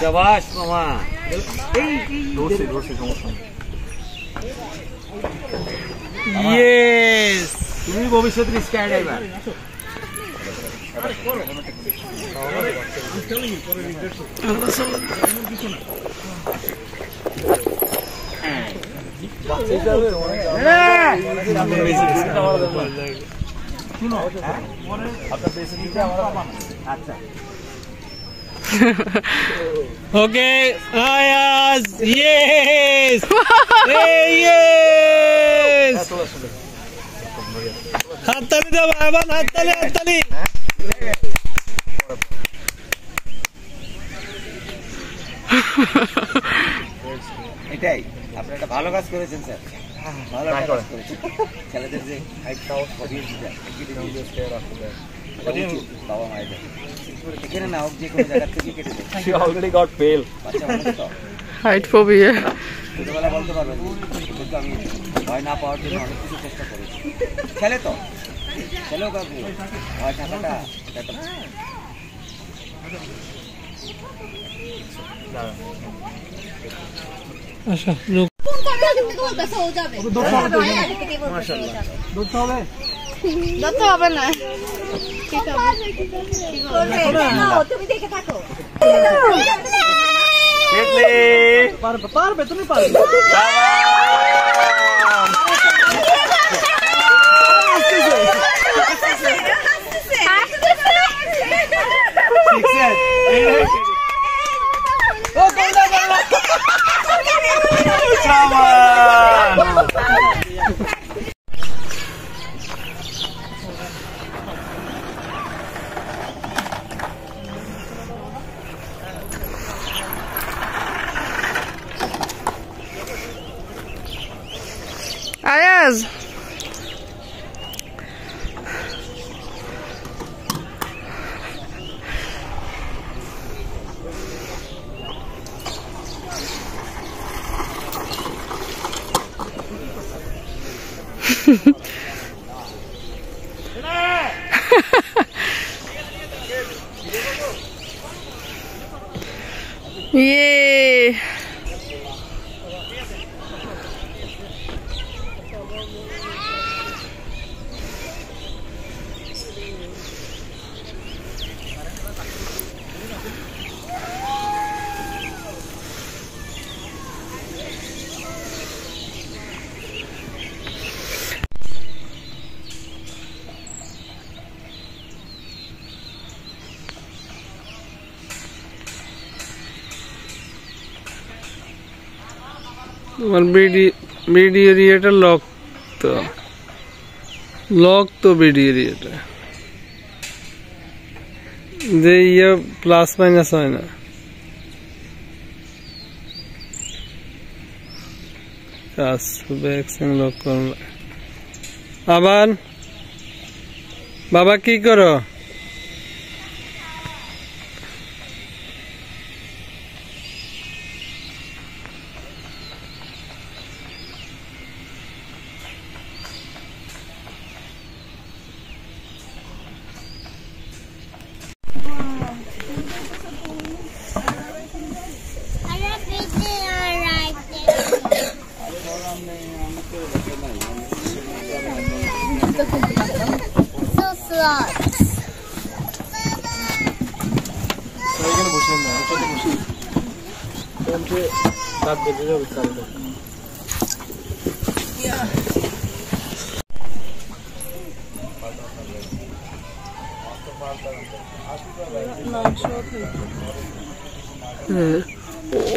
যাবাস মামা। ধরছে সমস্যা নেই। ইয়েস তুমি ভবিষ্যতের স্কাই ড্রাইভার। আচ্ছা ওকে আয়াজ ইয়েস ইয়েস হাততালি দাও বাবা, হাততালি হাততালি। এটাই আপনি একটা ভালো কাজ করেছেন স্যার, ভালো কাজ করেছেন। ছেলেদের যে হাইটটাও কমিয়ে দিতে বাবা মায়েদের এখানে না হোক, যে কোনো জায়গা থেকে কেটে দেয়। she already got fail বাচ্চা মানুষ তো হাইট ফোবিয়া। ছোটবেলা বলতে পারবেন, কিন্তু আমি ভয় না পাওয়ার জন্য অনেক কিছু চেষ্টা করেছি। ছেলে তো ছেলেও কাকু ভয় থাকাটা এটা তো আচ্ছা লোক কোন কথা বলতেছ ও যাবে। মাশাআল্লাহ দুধ হবে। যত হবে না তুমি দেখে থাকো। পারবে তুমি পারবে। আয়াজ ये তোমার বিডি এরিয়াটা লক তো বিডি এরিয়াটা যে ইয়ে প্লাস মাইনাস হয় না। লক করো আবার বাবা কি করো?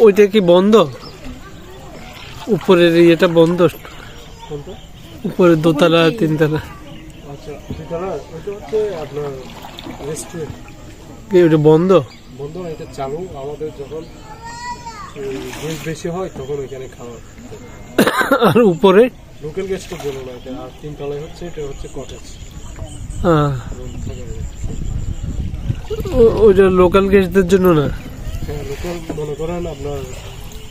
ওইটা কি বন্ধ? উপরের ইয়েটা বন্ধ, উপরে দোতলা তিনতলা। আচ্ছা দুতলা ওটা হচ্ছে আপনার রেস্টুরেন্ট। ওটা বন্ধ? বন্ধ না, এটা চালু। আমাদের যখন গেস্ট বেশি হয় তখন ওইখানে খাওয়া। আর উপরে লোকাল গেস্টের জন্য না এটা। আর তিনতলায় হচ্ছে এটা হচ্ছে কটেজ। ওইটা লোকাল গেস্টদের জন্য না? হ্যাঁ লোকাল মনে করেন আপনার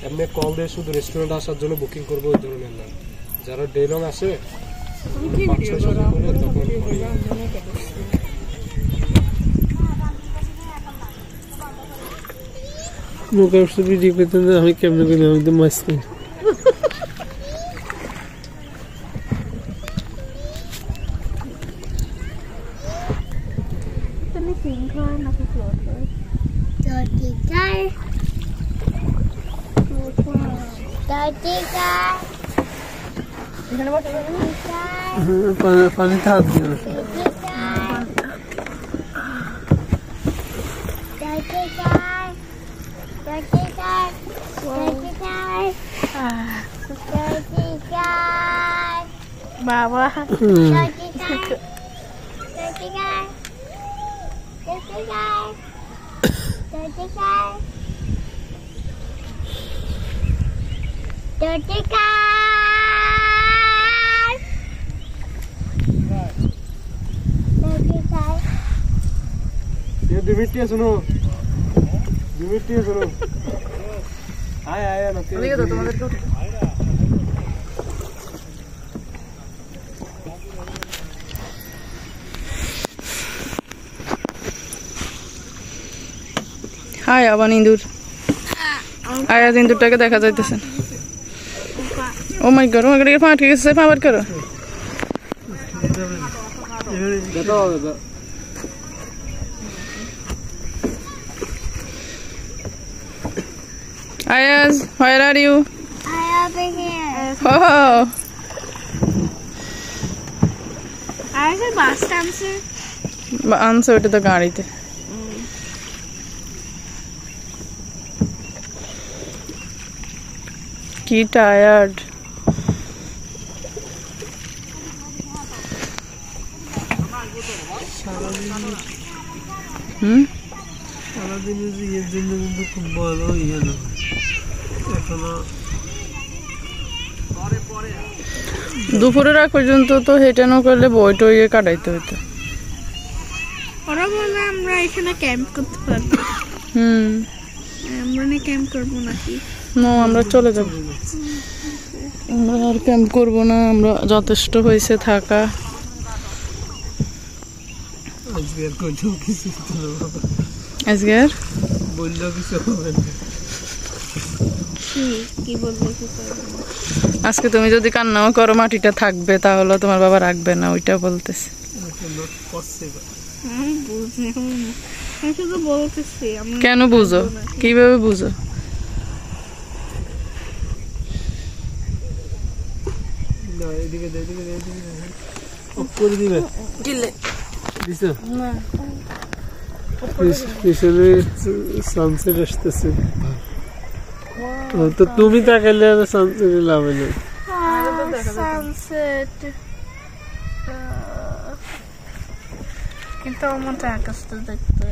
এমনি কল দিয়ে শুধু রেস্টুরেন্ট আসার জন্য বুকিং করবো ওই ধরনের না। যারা ডে লং আসে 5-6 করে তখন ভিডিও করতে আমি কেমন করি, আমি তো মাছ খাই। পানিতে হাত দিও। বাবা Dimitri सुनो आया ना হাই আবার ইঁদুর। আয়াজ ইঁদুরটাকে দেখা যাইতেছে। ও মাই গড, ও মাই গড, পা আটকে গেছে, পা বার করো। Ayaz, where are you? I over here. Oh, I have a bus answer. আনছে ওটা তো গাড়িতে। কি টায়ার্ড। সারাদিন এর জন্য কিন্তু খুব বড় ইয়ে না এখনো দুপুরের আগ পর্যন্ত তো হেঁটে না করলে বই টই কাটাইতে হইতো। ওরা বলে আমরা এখানে ক্যাম্প করতে পারবো। আমরা না ক্যাম্প করবো নাকি? না, আমরা চলে যাব। আমরা আর ক্যাম্প করব না, আমরা যথেষ্ট হয়েছে থাকা। আজকে আর কোথাও কিছু হতো না বাবা। আজকে আর বললেও কিছু হবে না। কি বলবো কি করবো? আজকে তুমি যদি কান্নাও করো মাটিটা থাকবে, তাহলে তোমার বাবা রাখবে না, ওইটা বলতেছে। আমি শুধু বলতেছি। কেন বুঝো? কিভাবে বুঝো? সানসেট আসতেছে তো তুমি তাকাইলে সানসেট লাভে না। সানসেট কিন্তু আমার আকাশটা দেখতে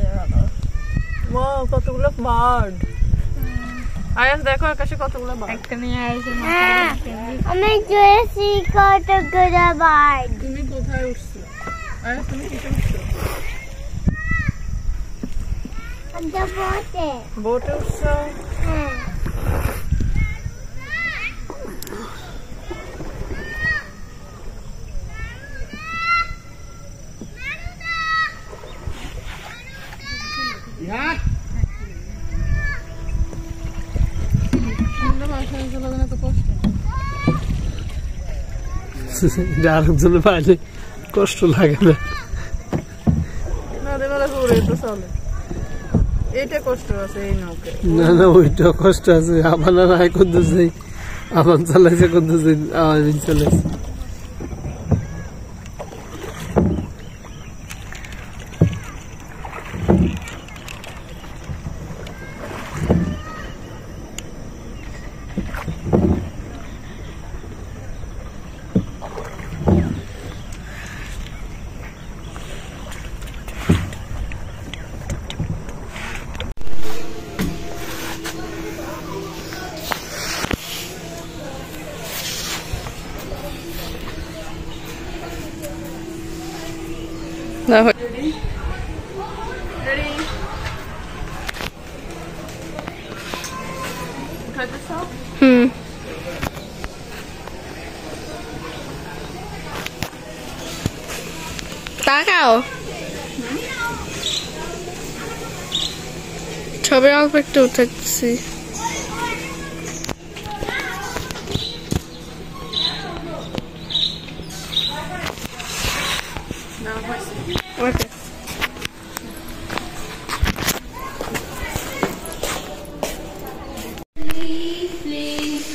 ওয়াও, কতগুলো বার্ড। আয়াস দেখো আকাশে কতগুলো বার্ড। একটা নিয়ে আসি। আমি জেসি কতগুলো বার্ড। তুমি কোথায় উঠছো? আয়াস তুমি কিসে উঠছো? বোটে। বোটে উঠছো? হ্যাঁ। আরেকজনে পাইলে কষ্ট লাগে না। এইটা কষ্ট আছে এই নৌকে। না না, ওইটা কষ্ট আছে। আবার না রায় করতেছে, আবার চালাইছে করতেছে, আবার চালাইছে। না তাকাও। ছবি অল্প একটু উঠাচ্ছি। Okay. Please.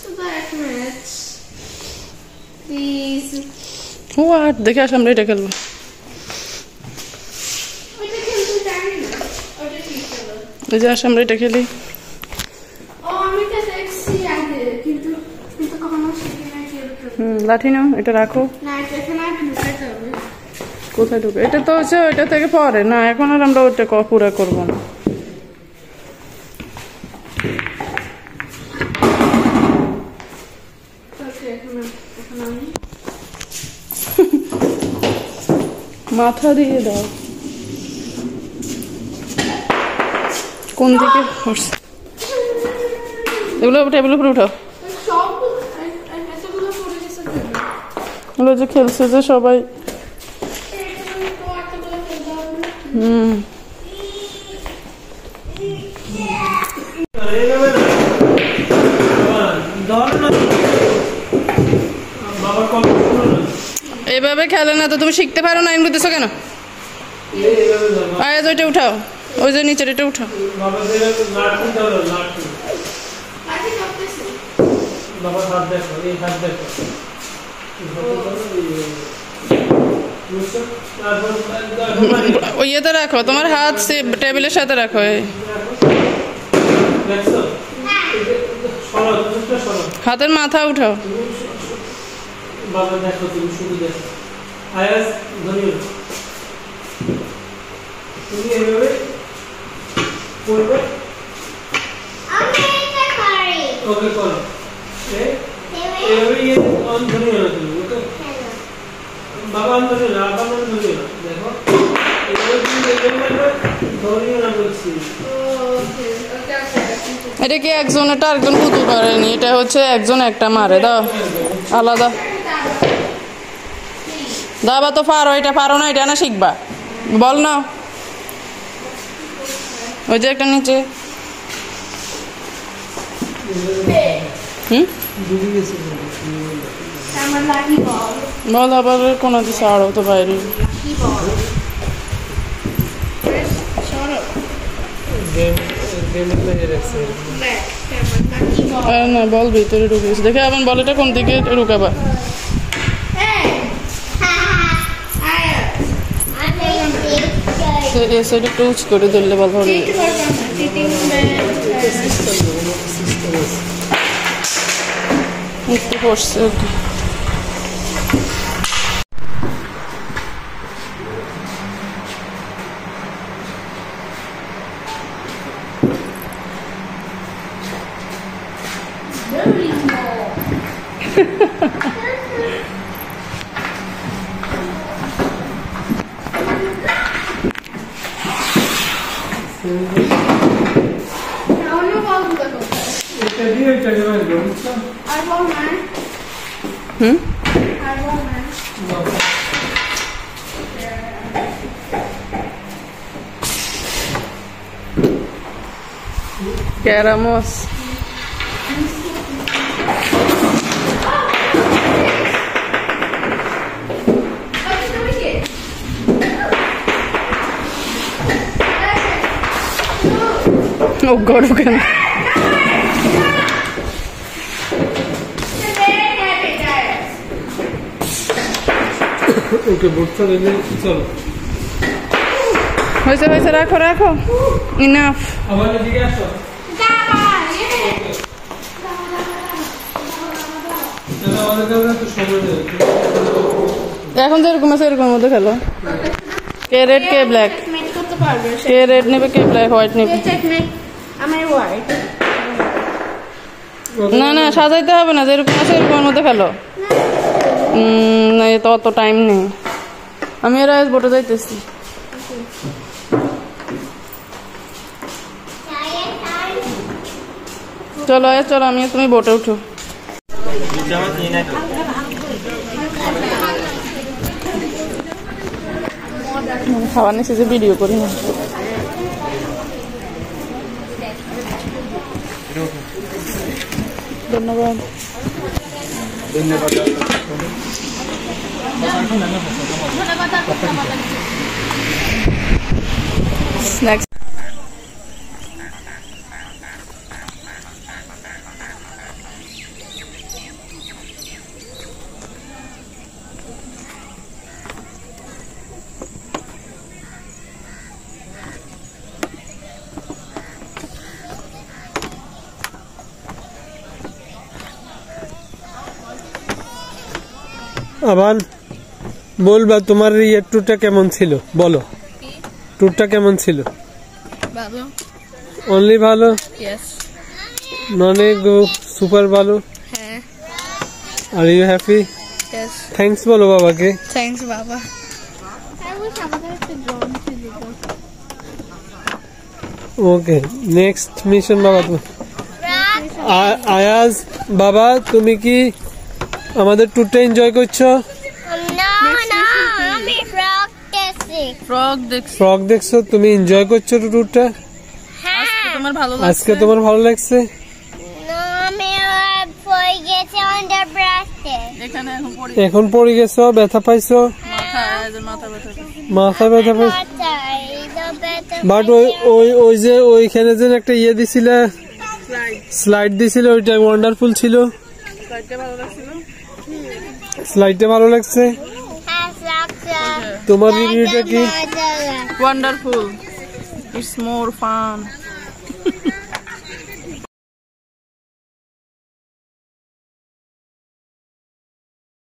So that much. Please. What দেখে আসলাম, এটা খেলবো। ওইটা খেলতে জানি না। ওইটা ঠিক খেলো। এই যে আসলাম, এটা খেলি। ও আমি তো দেখছি আগে, কিন্তু কখনো শিখি না খেলতে। লাঠি নাও, এটা রাখো। না, এটা এখানে ঢুকাতে হবে। কোথায় ঢুকে? এটা তো হচ্ছে ওইটা থেকে পরে না, এখন আর আমরা ওইটা পুরো করবো না। মাথা দিয়ে দাও। কোন দিকে? এগুলো টেবিলের উপরে উঠাও। এগুলো যে খেলছে যে সবাই। এইভাবে খেলে না তো, তুমি শিখতে পারো না, এমনি দিছো কেন? আয়াজ ওইটা উঠাও, ওই যে নিচের এটা উঠাও। ওই ইয়েতে রাখো, তোমার হাত টেবিলের সাথে রাখো। হাতের মাথা উঠাও। ওকে করো বাবা দেখো এটা কি একজন এটা আরেকজন কুতু করেনি, এটা হচ্ছে একজন একটা মারে। দাও আলাদা দাবা তো পারো, এটা পারো না, এটা না শিখবা, বল না। ওই যে একটা নিচে বল আবার কোনো দিছে আরো তো বাইরে না, বল ভিতরে ঢুকেছে দেখে আবার বল এটা কোন দিকে ঢুকাবা। সাইড একটু উঁচ করে ধরলে বল ধরে একটু পড়ছে। ওকে Queramos. Oh God, okay. ওকে বর্ষা দিলে চলো হয়েছে হয়েছে, রাখো রাখো, ইনাফ। আবার এদিকে আসো। এখন যেরকম আছে এরকম মধ্যে খেলো। কে রেড কে ব্ল্যাক, কে রেড নেবে কে ব্ল্যাক, হোয়াইট নেবে। না না সাজাইতে হবে না, যেরকম আছে এরকমের মধ্যে খেলো। না তো অত টাইম নেই, আমি এর আজ বোটে যাইতেছি। চলো আয় চলো, আমি তুমি বোটে উঠো। খাবার নিচে যে ভিডিও করি না। ধন্যবাদ স্ন্যাক্স। আবার বলবা তোমার এই ট্যুরটা কেমন ছিল, বলো ট্যুরটা কেমন ছিল? ভালো, অনলি ভালো, ইয়েস, অনেক সুপার ভালো। হ্যাঁ। Are you happy? Yes. Thanks বলো বাবাকে। থ্যাঙ্কস বাবা। ওকে নেক্সট মিশন বাবা। আয়াজ বাবা তুমি কি আমাদের ট্যুরটা এনজয় করছো? ফ্রগ দেখছো, তুমি এনজয় করছো ট্যুরটা? আজকে তোমার ভালো লাগছে? এখানে এখন পড়ি এখন পড়ে গেছো, ব্যথা পাইছো, মাথা ব্যথা পাইছো। বাট ওই যে ওইখানে যে একটা ইয়ে দিছিলে, স্লাইড দিছিলে, ওইটা ওয়ান্ডারফুল ছিল। স্লাইডটা ভালো লাগছে। তোমার রিভিউটা কি? Wonderful, it's more fun.